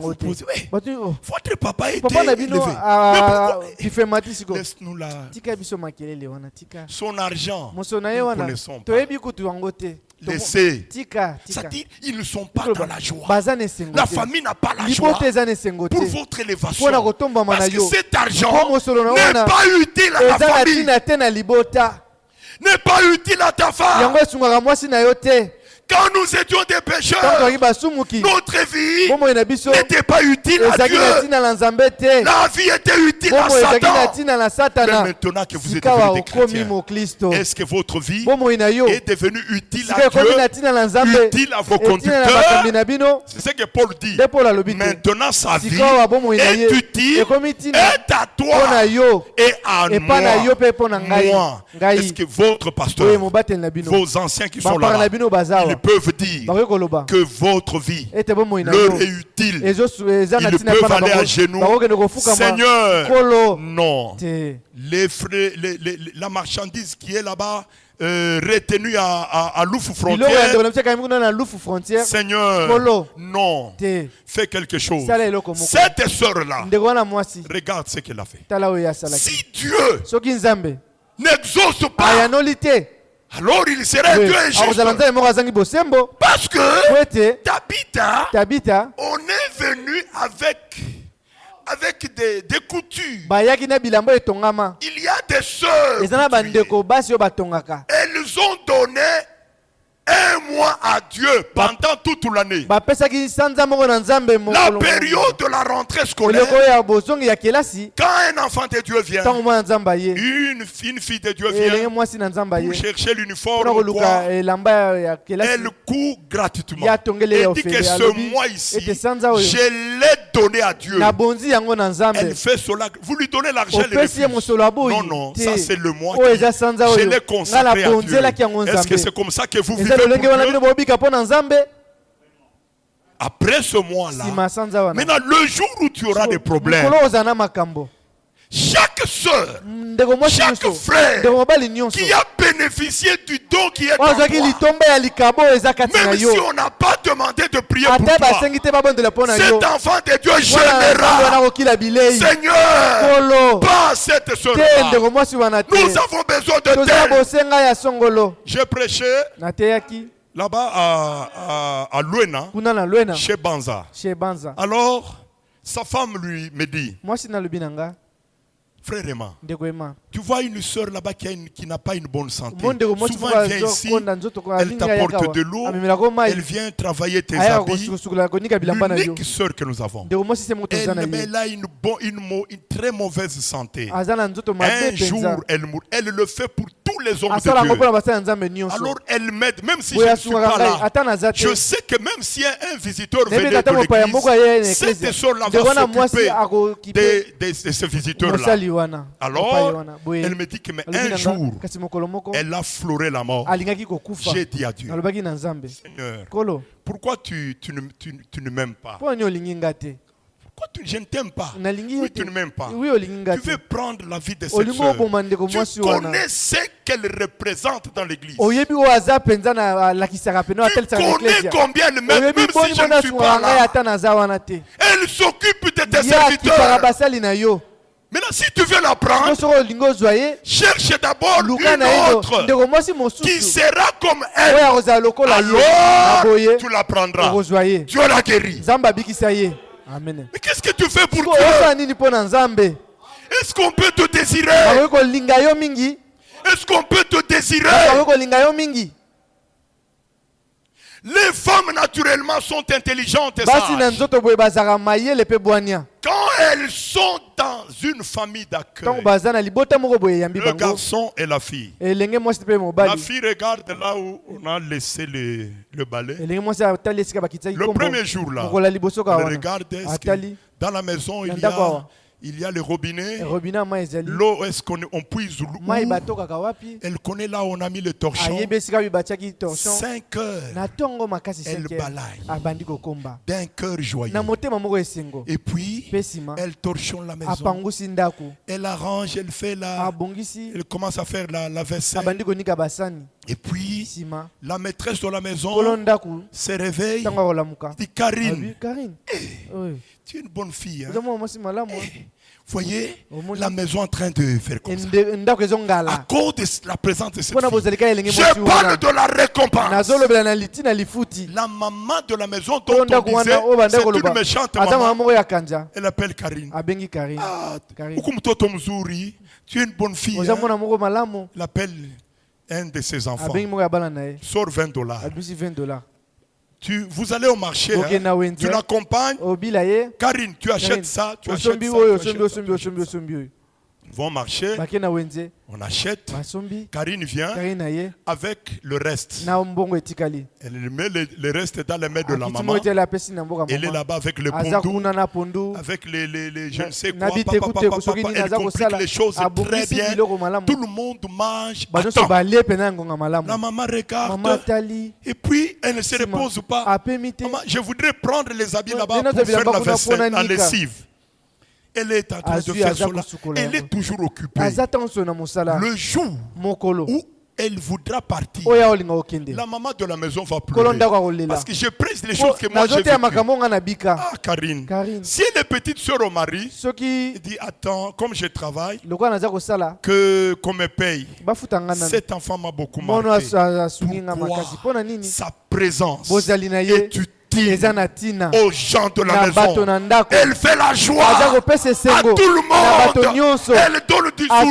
Vous posez, votre papa était élevé. Laisse-nous là. Son argent, nous ne connaissons pas. Laissez. C'est-à-dire, ils ne sont pas dans la joie. La famille n'a pas la joie pour votre élévation. Parce que cet argent n'est pas utile à la famille. N'est pas utile à ta femme. Quand nous étions des pécheurs, notre vie n'était pas utile à Dieu. La vie était utile à Satan. Mais maintenant que vous êtes devenus des chrétiens, est-ce que votre vie est devenue utile à Dieu, utile à vos conducteurs? C'est ce que Paul dit. Maintenant sa vie est utile, est à toi et à moi. Est-ce que votre pasteur, vos anciens qui sont là, ils peuvent dire que votre vie leur est utile? Ils peuvent aller à genoux. Seigneur, non. La marchandise qui est là-bas, retenu à Louf Frontière. Seigneur, non, fais quelque chose. Cette sœur-là, regarde ce qu'elle a fait. Si Dieu n'exauce pas, alors il serait Dieu injuste. Parce que Tabitha, on est venu avec des coutumes. Il y a des sœurs. Elles ont donné un mois à Dieu pendant toute l'année. La période de la rentrée scolaire, quand un enfant de Dieu vient, une fille de Dieu vient pour chercher l'uniforme, elle court gratuitement. Elle dit que ce mois ici, je l'ai donné à Dieu. Elle fait cela. Vous lui donnez l'argent, elle refuse. Non, non, ça c'est le mois que je l'ai consacré à Dieu. Est-ce que c'est comme ça que vous vivez? Après ce mois-là, maintenant le jour où tu auras des problèmes, chaque soeur, chaque frère qui a bénéficié du don qui est en toi, même si on n'a pas demandé de prier pour toi, cet enfant de Dieu générera. Seigneur, pas cette sœur-là. Nous avons besoin de terre. J'ai prêché là-bas à Luena, chez Banza. Alors, sa femme lui me dit, frère Emma, tu vois une sœur là-bas qui n'a pas une bonne santé. Souvent elle vient ici, elle t'apporte de l'eau, elle vient travailler tes habits. L'unique sœur que nous avons, elle a une très mauvaise santé. Un jour, elle mourra. Elle le fait pour tous les hommes de Dieu. Alors elle m'aide, même si je ne suis pas là. Je sais que même si un visiteur venait de l'église, cette sœur-là va s'occuper de ce visiteur-là. Alors, elle me dit que mais un jour, elle a fleuré la mort. J'ai dit à Dieu, Seigneur, pourquoi tu ne m'aimes pas? Pourquoi je ne t'aime pas? Oui, tu ne m'aimes pas. Tu veux prendre la vie de cette sœur. Tu connais ce qu'elle représente dans l'église. Tu connais combien elle m'aime, même si je ne suis pas là. Elle s'occupe de tes serviteurs. Maintenant, si tu veux la prendre, cherche d'abord une autre qui sera comme elle. Alors, tu la prendras. Dieu la guérit. Amen. Mais qu'est-ce que tu fais pour Dieu? Est-ce qu'on peut te désirer? Est-ce qu'on peut te désirer? Les femmes naturellement sont intelligentes et sages. Quand elles sont dans une famille d'accueil, le garçon et la fille. La fille regarde là où on a laissé le balai. Le premier jour là, elle regarde dans la maison il y a le robinet. L'eau, est-ce qu'on puise l'eau? Elle connaît là où on a mis le torchon. 5 heures. Elle balaye d'un cœur joyeux. Et puis, elle torchonne la maison. Elle arrange, elle fait elle commence à faire la vaisselle. Et puis, la maîtresse de la maison se réveille. Dit Karine, tu es une bonne fille. Hein? Voyez, la maison en train de faire comme ça. À cause de la présence de cette fille. Je parle de la récompense. La maman de la maison dont on disait c'est une méchante maman. Elle appelle Karine. Tu es une bonne fille. Hein? Elle appelle un de ses enfants. Sors $20. Vous allez au marché, hein? Tu l'accompagnes. Karine, tu achètes ça, tu achètes ça. Ils vont marcher, on achète. Karine vient avec le reste. Elle met le reste dans les mains de la maman. Elle est là-bas avec le pondou, avec les je ne sais quoi. Elle complique les choses très bien. Tout le monde mange à temps. La maman regarde et puis elle ne se repose pas. Maman, je voudrais prendre les habits là-bas pour faire la vaisselle, la lessive. Elle est en train de faire cela. Elle est toujours occupée. Le jour où elle voudra partir. La maman de la maison va pleurer. Parce que je presse les choses que moi j'ai vécues. Ah, Karine. Si les petites sœurs au mari, il dit, attends, comme je travaille, que qu'on me paye. Cet enfant m'a beaucoup marqué. Pourquoi sa présence est utile aux gens de la maison. Elle fait la joie à tout le monde. Elle donne du sourire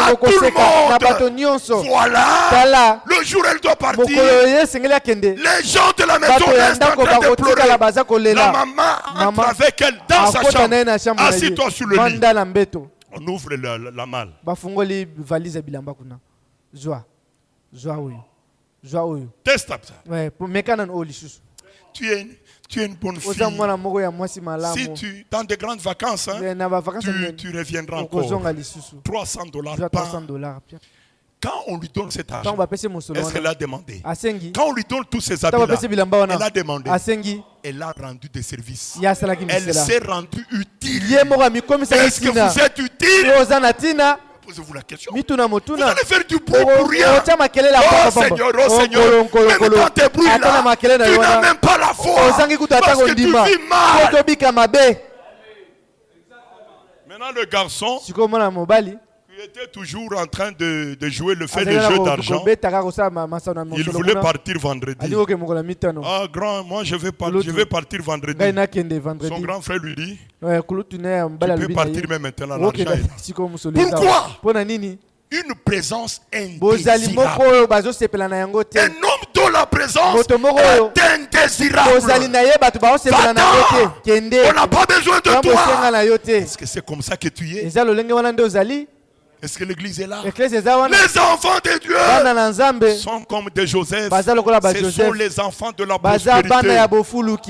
à tout le monde. Voilà. Le jour où elle doit partir, les gens de la maison restent en train de pleurer. La maman entre avec elle dans sa chambre. Assis-toi sur le lit. On ouvre la malle. Teste ça. Tu es une bonne fille. Si tu dans des grandes vacances, tu reviendras encore. $300 par. Quand on lui donne cet argent, est-ce qu'elle a demandé? Quand on lui donne tous ces habits-là, elle a demandé. Elle a rendu des services. Elle s'est rendue utile. Est-ce que vous êtes utile? Posez-vous la question. Vous allez faire du bruit pour rien. Oh Seigneur, même dans tes bruits là, tu n'as même pas la foi. Parce que tu vis mal. Maintenant le garçon qui était toujours en train de jouer le fait de jeu d'argent, il voulait partir vendredi. Ah grand, moi je vais partir vendredi. Son grand frère lui dit, tu peux partir même maintenant, l'argent est là. Pourquoi? Une présence indésirable. Un homme dont la présence est indésirable. On n'a pas besoin de toi. Est-ce que c'est comme ça que tu es? Est-ce que l'église est là? Les enfants de Dieu sont comme des Joseph. Ce sont les enfants de la prospérité.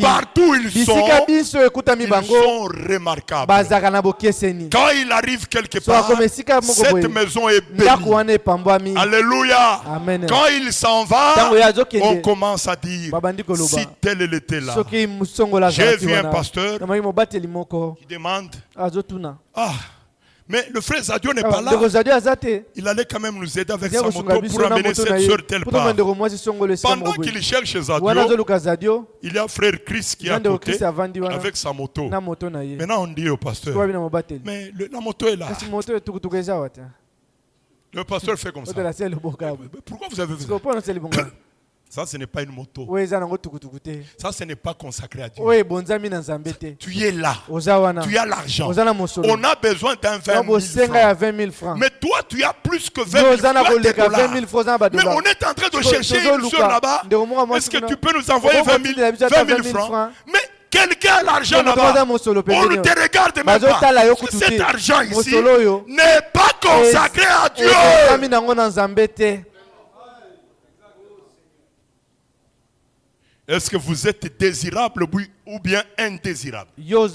Partout ils sont remarquables. Quand il arrive quelque part, cette maison est bénie. Alléluia. Quand il s'en va, on commence à dire, si tel il était là. J'ai vu un pasteur qui demande, mais le frère Zadio n'est pas là. Il allait quand même nous aider avec sa moto pour amener cette soeur telle part. Pendant qu'il cherche Zadio, il y a frère Chris qui est à côté avec sa moto. Maintenant on dit au pasteur, mais la moto est là. Le pasteur fait comme ça. Pourquoi vous avez vu ça? Ça, ce n'est pas une moto. Ça, ce n'est pas consacré à Dieu. Tu es là. Tu as l'argent. On a besoin d'un 20 000 francs. Mais toi, tu as plus que 20 000 francs. Mais on est en train de chercher une soeur là-bas. Est-ce que tu peux nous envoyer 20 000 francs? Mais quelqu'un a l'argent là-bas. On ne te regarde même pas. Cet argent ici n'est pas consacré à Dieu. Est-ce que vous êtes désirable ou bien indésirable? Est-ce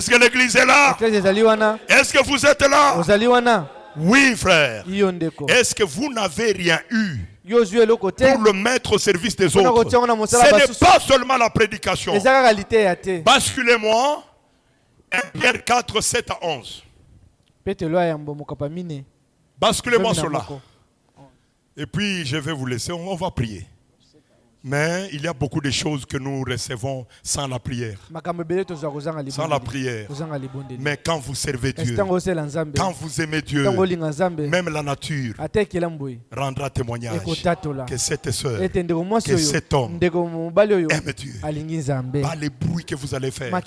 que l'église est là? Est-ce que vous êtes là? Oui, frère. Est-ce que vous n'avez rien eu pour le mettre au service des autres? Ce n'est pas seulement la prédication. Basculez-moi 1 Pierre 4, 7 à 11. Basculez-moi cela. Et puis je vais vous laisser, on va prier. Mais il y a beaucoup de choses que nous recevons sans la prière. Sans la prière. Mais quand vous servez Dieu, quand vous aimez Dieu, même la nature rendra témoignage que cette soeur, que cet homme aime Dieu. Pas les bruits que vous allez faire.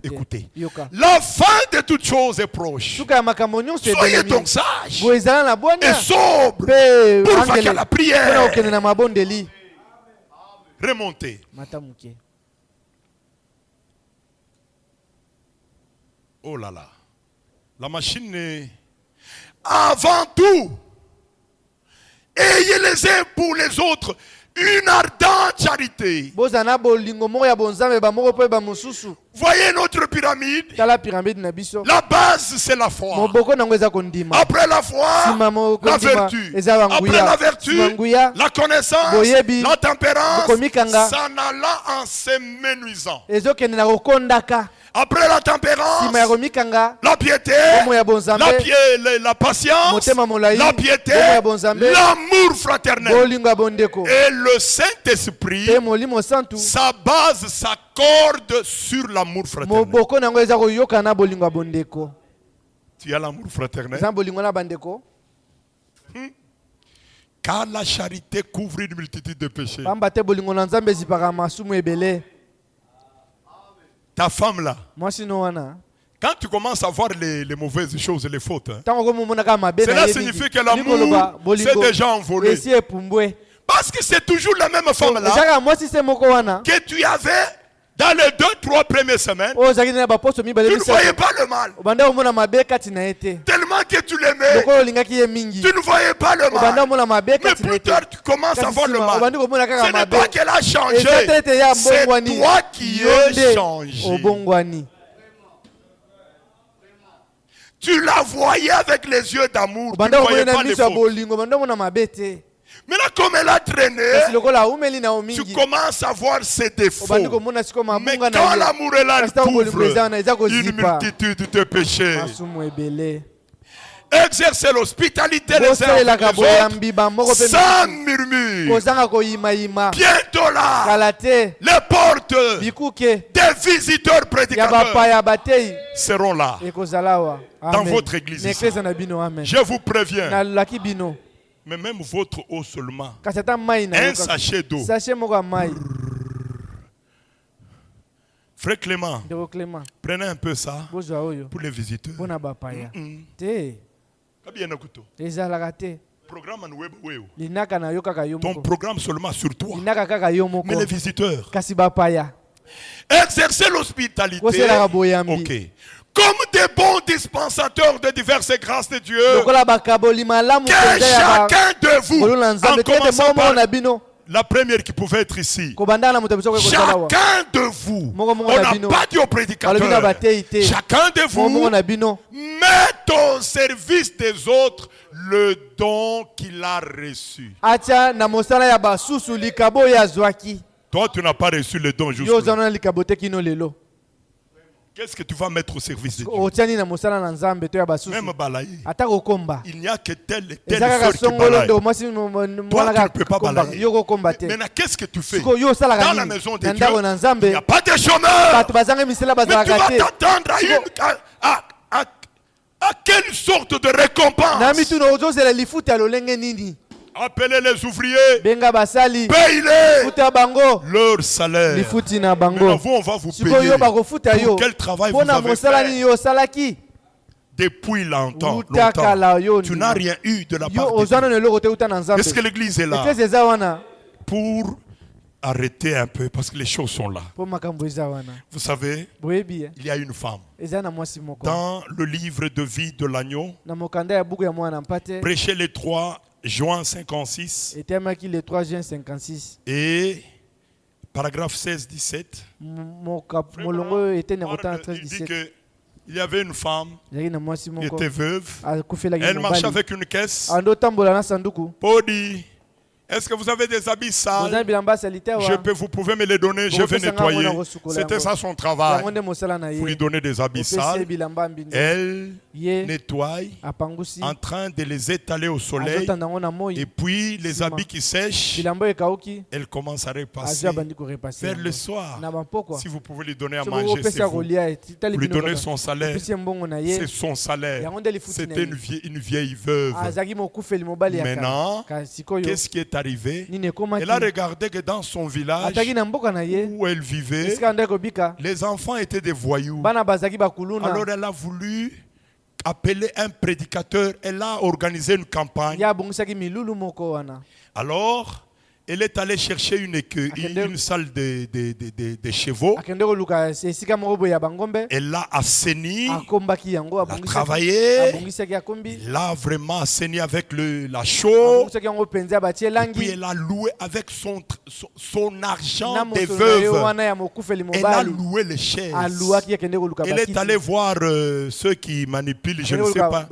Écoutez, la fin de toutes choses est proche. Soyez donc sages et sobres pour faire la prière. Remontez. Oh là là. La machine est... Avant tout, ayez les uns pour les autres une ardente charité. Voyez notre pyramide. La base, c'est la foi. Après la foi, la vertu. Après la vertu, la connaissance, la tempérance, s'en allant en s'amenuisant. Après la tempérance, la piété, la patience, la piété, l'amour fraternel. Et le Saint-Esprit, sa base s'accorde sur l'amour fraternel. Tu as l'amour fraternel. Car la charité couvre une multitude de péchés. Ta femme là, quand tu commences à voir les mauvaises choses, les fautes, cela signifie que l'amour s'est déjà envolé. Parce que c'est toujours la même femme là que tu avais dans les 2-3 premières semaines. Tu ne voyais pas le mal. Tellement que tu l'aimais, tu ne voyais pas le mal. Mais plus tard, tu commences à voir le mal. Ce n'est pas qu'elle a changé, c'est toi qui as changé. Tu la voyais avec les yeux d'amour, tu ne voyais pas les fautes. Maintenant, comme elle a traîné, tu commences à voir ses défauts. Mais quand l'amour est là, il couvre une multitude de péchés. Exercez l'hospitalité les uns avec les autres, sans murmure. Bientôt là, les portes des visiteurs prédicateurs seront là, dans votre église. Je vous préviens. Mais même votre eau seulement, un sachet d'eau. Frère Clément, prenez un peu ça pour les visiteurs. Ton programme seulement sur toi. Mais les visiteurs. Exercez l'hospitalité. Ok. Comme des bons dispensateurs de diverses grâces de Dieu, que chacun de vous, en commençant par la première qui pouvait être ici, chacun de vous, on n'a pas dit au prédicateur, chacun de vous met au service des autres le don qu'il a reçu. Toi, tu n'as pas reçu le don jusqu'à. Qu'est-ce que tu vas mettre au service de Dieu? Même balayer. Il n'y a que telle et telle sœur qui balaye. Toi, tu ne peux pas balayer. Maintenant, qu'est-ce que tu fais? Dans la maison de Dieu, il n'y a pas de chômeurs. Mais tu vas t'attendre à quelle sorte de récompense? Appelez les ouvriers, payez-les leur salaire. Maintenant, vous, on va vous payer pour quel travail vous avez fait. Depuis longtemps, tu n'as rien eu de la part de Dieu. Est-ce que l'église est là pour arrêter un peu parce que les choses sont là? Vous savez, il y a une femme dans le livre de vie de l'agneau, prêché les 3 juin 56 et paragraphe 16-17. Il dit qu'il y avait une femme qui était veuve. Elle marchait avec une caisse. Paul dit: est-ce que vous avez des habits sales? Vous pouvez me les donner, je vais nettoyer. C'était ça son travail. Vous lui donnez des habits sales. Elle nettoie en train de les étaler au soleil. Et puis les habits qui sèchent, elle commence à repasser vers le soir. Si vous pouvez lui donner à manger, c'est vous. Vous lui donnez son salaire. C'est son salaire. C'était une vieille veuve. Maintenant, qu'est-ce qui est arrivé? Elle a regardé que dans son village où elle vivait, les enfants étaient des voyous. Alors elle a voulu appeler un prédicateur. Elle a organisé une campagne. Alors elle est allée chercher une écurie, une salle de chevaux. Elle l'a assaini, elle a travaillé, elle a vraiment assaini avec la chaux. Et puis elle a loué avec son argent des veuves. Elle a loué les chaises. Elle est allée voir ceux qui manipulent, je ne sais pas.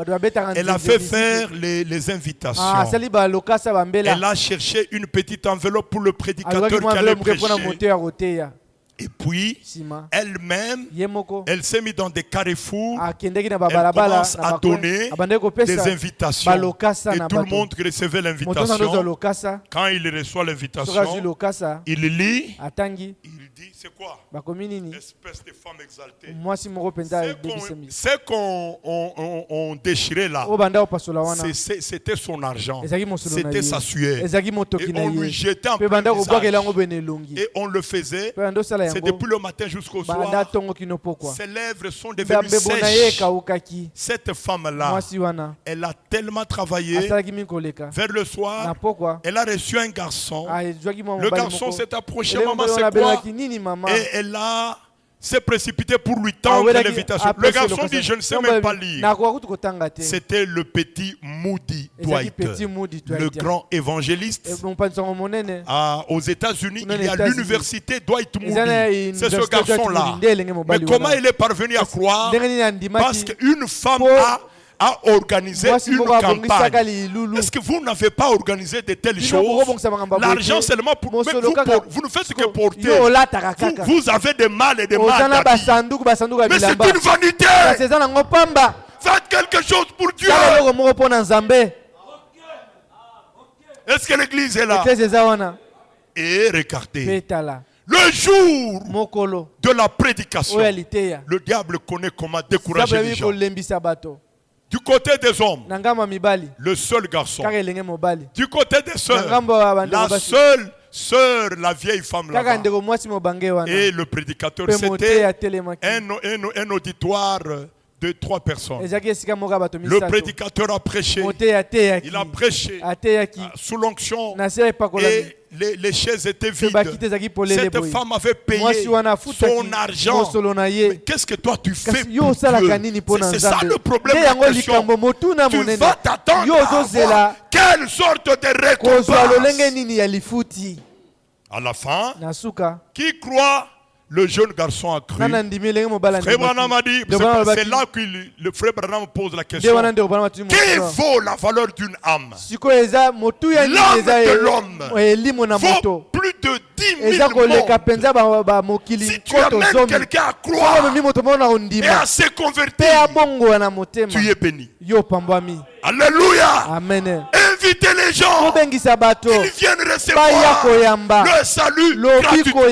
Elle a fait faire les invitations. Elle a cherché une petite enveloppe pour le prédicateur qui allait prêcher. Et puis, elle-même, elle s'est mise dans des carrefours, elle commence à donner des invitations. Et tout le monde qui recevait l'invitation, quand il reçoit l'invitation, il lit, il dit, c'est quoi? Espèce de femme exaltée. C'est qu'on déchirait là, c'était son argent, c'était sa sueur. Et on lui jetait en plein visage. Et on le faisait. C'est depuis le matin jusqu'au soir. Ses lèvres sont devenues sèches. Cette femme-là, elle a tellement travaillé. Vers le soir, elle a reçu un garçon. Le garçon s'est approché. Maman, c'est quoi? Et elle s'est précipitée pour lui tendre l'invitation. Le garçon dit, je ne sais même pas lire. C'était le petit Moody Dwight, le grand évangéliste. Aux États-Unis, il y a l'université Dwight Moody. C'est ce garçon-là. Mais comment il est parvenu à croire? Parce qu'une femme a organisé une campagne. Est-ce que vous n'avez pas organisé de telles choses? L'argent seulement pour... vous ne faites que porter. Vous avez des mal et des mal d'habits. Mais c'est une vanité. Faites quelque chose pour Dieu. Est-ce que l'église est là? Et regardez. Le jour de la prédication, le diable connaît comment décourager les gens. Du côté des hommes, le seul garçon. Du côté des sœurs, la seule sœur, la vieille femme là-bas. Et le prédicateur, c'était un auditoire de 3 personnes. Le prédicateur a prêché. Il a prêché sous l'onction. Et les chaises étaient vides. Cette femme avait payé son argent. Mais qu'est-ce que toi tu fais pour Dieu? C'est ça le problème de la question. Tu vas t'attendre à voir quelle sorte de récompense. À la fin, qui croit? Le jeune garçon a cru. Frère Branham a dit, c'est là que le frère Branham pose la question. Qui vaut la valeur d'une âme? L'âme de l'homme vaut plus de 10 000 mondes. Si tu amènes quelqu'un à croire et à se convertir, tu es béni. Alléluia. Amen. Invitez les gens. Ils viennent recevoir le salut gratuitement.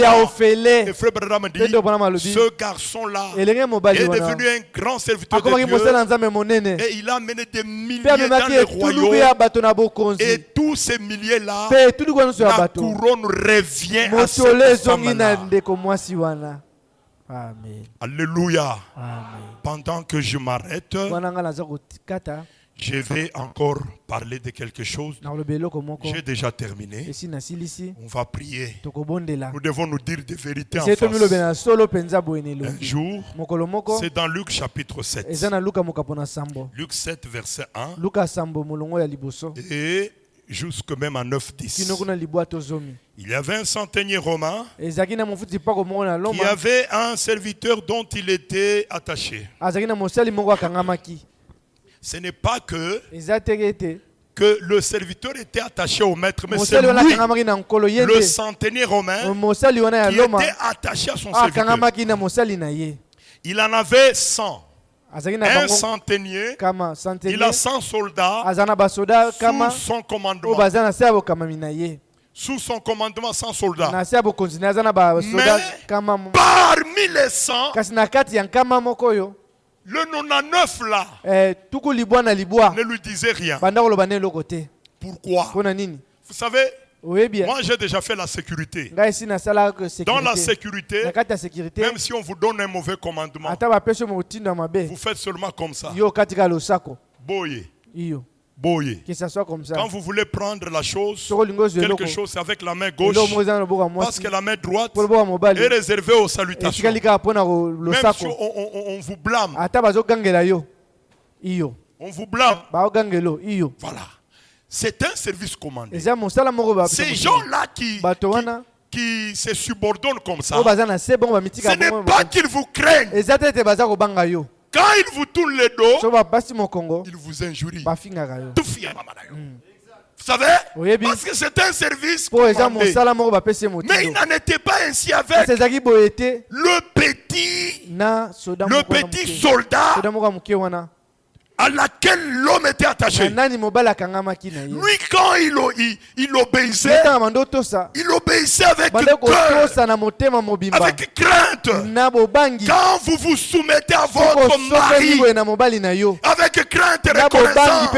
Et frère Branham dit, ce garçon-là est devenu un grand serviteur de Dieu. Et il a mené des milliers dans le royaume. Et tous ces milliers-là, la couronne revient à cette femme-là. Alléluia. Pendant que je m'arrête, je vais encore parler de quelque chose. J'ai déjà terminé. On va prier. Nous devons nous dire des vérités en face. Un jour, c'est dans Luc chapitre 7. Luc 7 verset 1. Et jusque même à 9-10. Il y avait un centenier romain qui avait un serviteur dont il était attaché. Ce n'est pas que le serviteur était attaché au maître, mais c'est lui, le centenier romain, qui était attaché à son serviteur. Il en avait 100. Un centenier, il a 100 soldats sous son commandement. Sous son commandement, 100 soldats. Mais parmi les 100, le 99 là ne lui disait rien. Pourquoi? Vous savez, moi j'ai déjà fait la sécurité. Dans la sécurité, même si on vous donne un mauvais commandement, vous faites seulement comme ça. Boyez. Boyez. Que ça soit comme ça. Quand vous voulez prendre la chose, quelque chose, c'est avec la main gauche, parce que la main droite est réservée aux salutations. Même si on vous blâme, on vous blâme. Voilà. C'est un service commandé. Ces gens-là qui se subordonnent comme ça, ce n'est pas qu'ils vous craignent. Quand ils vous tournent le dos, ils vous injurient. savez? Parce que c'est un service commandé. Mais il n'en était pas ainsi avec le petit soldat à laquelle l'homme était attaché. Lui, quand il obéissait avec cœur, avec crainte. Quand vous vous soumettez à votre mari, avec crainte et reconnaissance,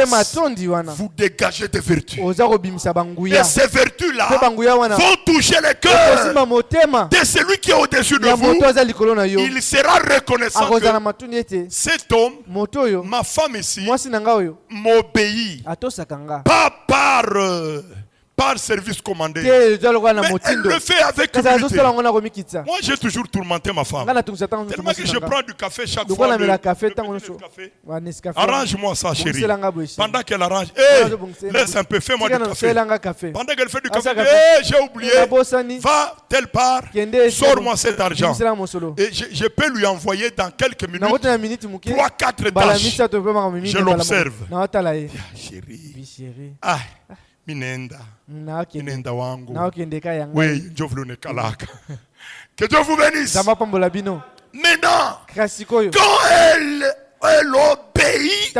vous dégagez des vertus. Et ces vertus-là vont toucher le cœur de celui qui est au-dessus de vous. Il sera reconnaissant que cet homme, ma femme ici, m'obéit, pas par service commandé, mais elle le fait avec humilité. Moi j'ai toujours tourmenté ma femme, tellement que je prends du café chaque fois, arrange-moi ça chérie. Pendant qu'elle arrange, laisse un peu, fais-moi du café. Pendant qu'elle fait du café, j'ai oublié, va telle part, sors-moi cet argent. Et je peux lui envoyer dans quelques minutes 3-4 tâches. Je l'observe. Chérie, ah, Minenda wangu. Oui, Dieu vous le kalaka. Que Dieu vous bénisse. Maintenant, quand elle obéit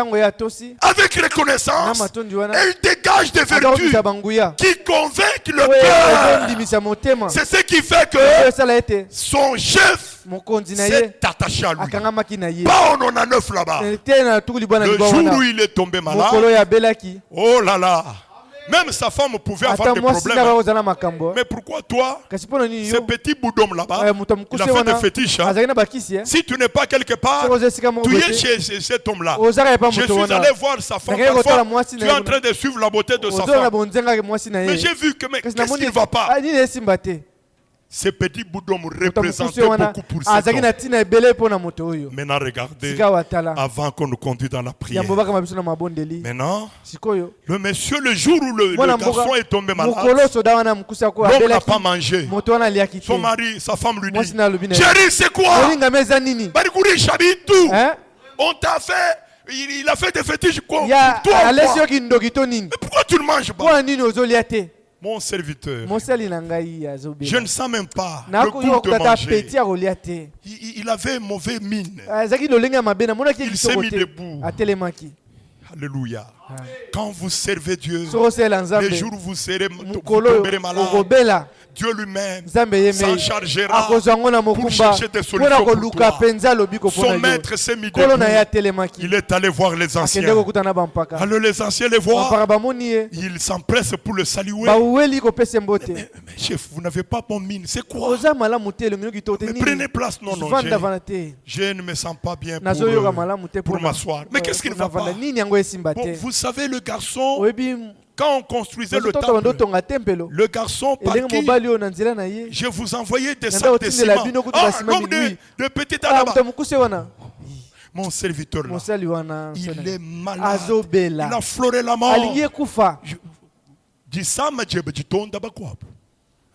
avec reconnaissance, elle dégage des vertus qui convainquent le cœur. C'est ce qui fait que son chef s'est attaché à lui. Pas on en a 9 là-bas. Le jour où il est tombé malade, oh là là, même sa femme pouvait avoir des problèmes. Mais pourquoi toi, ce petit bout d'homme là-bas, il a fait des fétiches. Si tu n'es pas quelque part, tu es chez cet homme-là. Je suis allé voir sa femme. Parfois, tu es en train de suivre la beauté de sa femme. Mais j'ai vu que, mais qu'est-ce qui ne va pas? Ce petit bout d'homme représentait beaucoup pour cet homme. Maintenant, regardez, avant qu'on nous conduise dans la prière. Maintenant, le monsieur, le jour où le garçon est tombé malade, l'homme n'a pas mangé. Son mari, sa femme lui dit, chérie, c'est quoi? On t'a fait, il a fait des fétiches pour toi. Mais pourquoi tu ne manges pas? Mon serviteur, je ne sens même pas le goût de manger. Il avait mauvais mine. Il s'est mis debout. Alléluia. Quand vous servez Dieu, les jours où vous tomberez malade, Dieu lui-même s'en chargera pour chercher des solutions pour toi. Son maître s'est mis debout. Il est allé voir les anciens. Alors les anciens les voient. Ils s'empressent pour le saluer. Mais chef, vous n'avez pas bon mine. C'est quoi? Mais prenez place. Non, je ne me sens pas bien pour m'asseoir. Mais qu'est-ce qu'il ne va pas? Bon, vous savez, le garçon, quand on construisait le temple, le garçon par qui je vous envoyais des sacs de ciment, comme de petites là-bas. Mon serviteur là, il est malade. Il a frôlé la mort.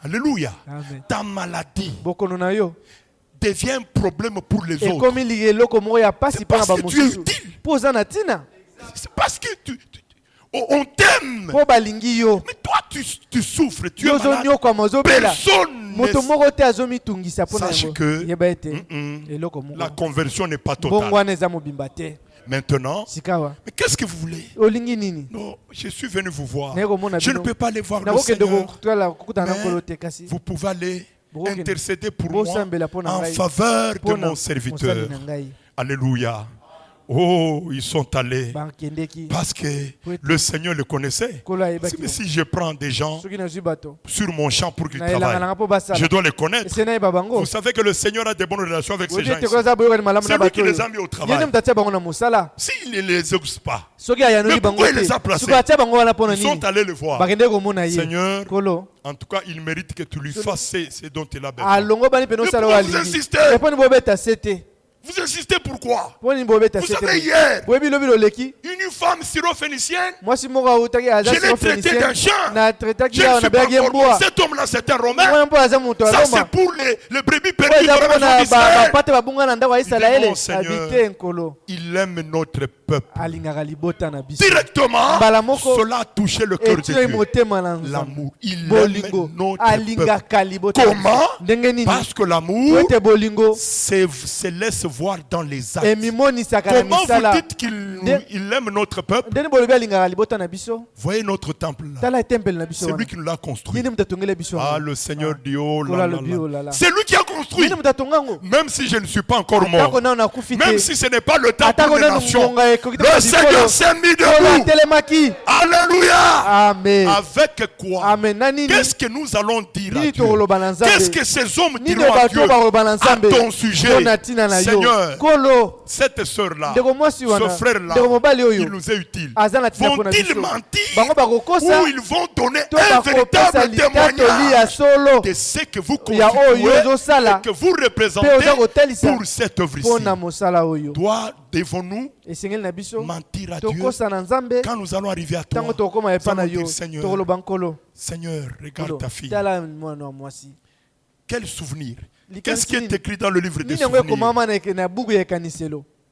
Alléluia. Ta maladie devient un problème pour les autres. C'est parce que tu es utile. C'est parce que on t'aime. Mais toi tu souffres, tu es malade. Personne ne sache que la conversion n'est pas totale. Maintenant, mais qu'est-ce que vous voulez? Non, je suis venu vous voir. Je ne peux pas aller voir le Seigneur. Mais vous pouvez aller intercéder pour moi en faveur de mon serviteur. Alléluia. Oh, ils sont allés parce que le Seigneur le connaissait. Mais si je prends des gens sur mon champ pour qu'ils travaillent, je dois les connaître. Vous savez que le Seigneur a de bonnes relations avec ces gens ici. C'est lui qui les a mis au travail. S'il ne les exauce pas, mais pourquoi il les a placés? Ils sont allés le voir. Seigneur, en tout cas, il mérite que tu lui fasses ce dont il a besoin. Mais pourquoi vous insistez? Vous insistez pourquoi? Vous savez, hier, une femme syrophénicienne, je l'ai traité d'un chien. Je ne suis pas encore bon. Cet homme-là, c'est un Romain. Ça, c'est pour les brebis perdues dans la maison d'Israël. Mon Seigneur, il aime notre peuple. Directement, cela a touché le cœur de Dieu. L'amour, il aime notre peuple. Comment? Parce que l'amour se laisse voir dans les actes. Comment vous dites qu'il aime notre peuple? Voyez notre temple là. C'est lui qui nous l'a construit. Ah, le Seigneur dit, oh là là. C'est lui qui a construit. Même si je ne suis pas encore mort, même si ce n'est pas le temps pour les nations, le Seigneur s'est mis debout. Alléluia. Amen. Avec quoi? Qu'est-ce que nous allons dire à Dieu? Qu'est-ce que ces hommes diront à Dieu à ton sujet? Seigneur, cette sœur-là, ce frère-là, il nous est utile. Vont-ils mentir ou ils vont donner un véritable témoignage de ce que vous constituez et que vous représentez pour cette œuvre-ci? Devons-nous mentir à Dieu quand nous allons arriver à toi? Nous allons dire, Seigneur, regarde ta fille. Quel souvenir? Qu'est-ce qui est écrit dans le livre des souvenirs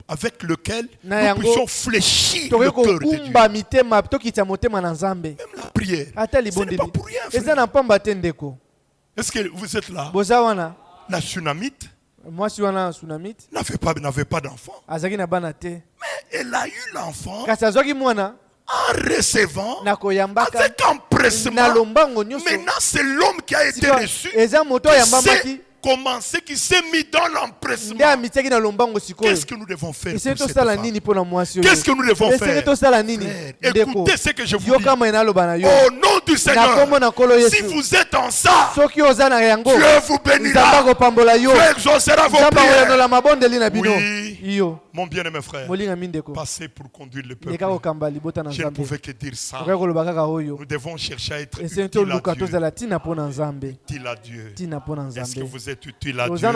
avec lequel nous puissions fléchir le cœur de Dieu? Même la prière, ce n'est pas pour rien, frère. Est-ce que vous êtes là? La Sunamite n'avait pas d'enfant. Mais elle a eu l'enfant en recevant avec empressement. Maintenant, c'est l'homme qui a été reçu qui s'est mis dans l'empressement. Qu'est-ce que nous devons faire pour cette femme? Qu'est-ce que nous devons faire? Frère, écoutez ce que je vous dis. Au nom du Seigneur, si vous êtes en ça, Dieu vous bénira. Dieu exaucera vos prières. Oui, mon bien-aimé frère, passez pour conduire le peuple. Je ne pouvais que dire ça. Nous devons chercher à être utiles à Dieu. Est-ce que vous êtes utile à Dieu?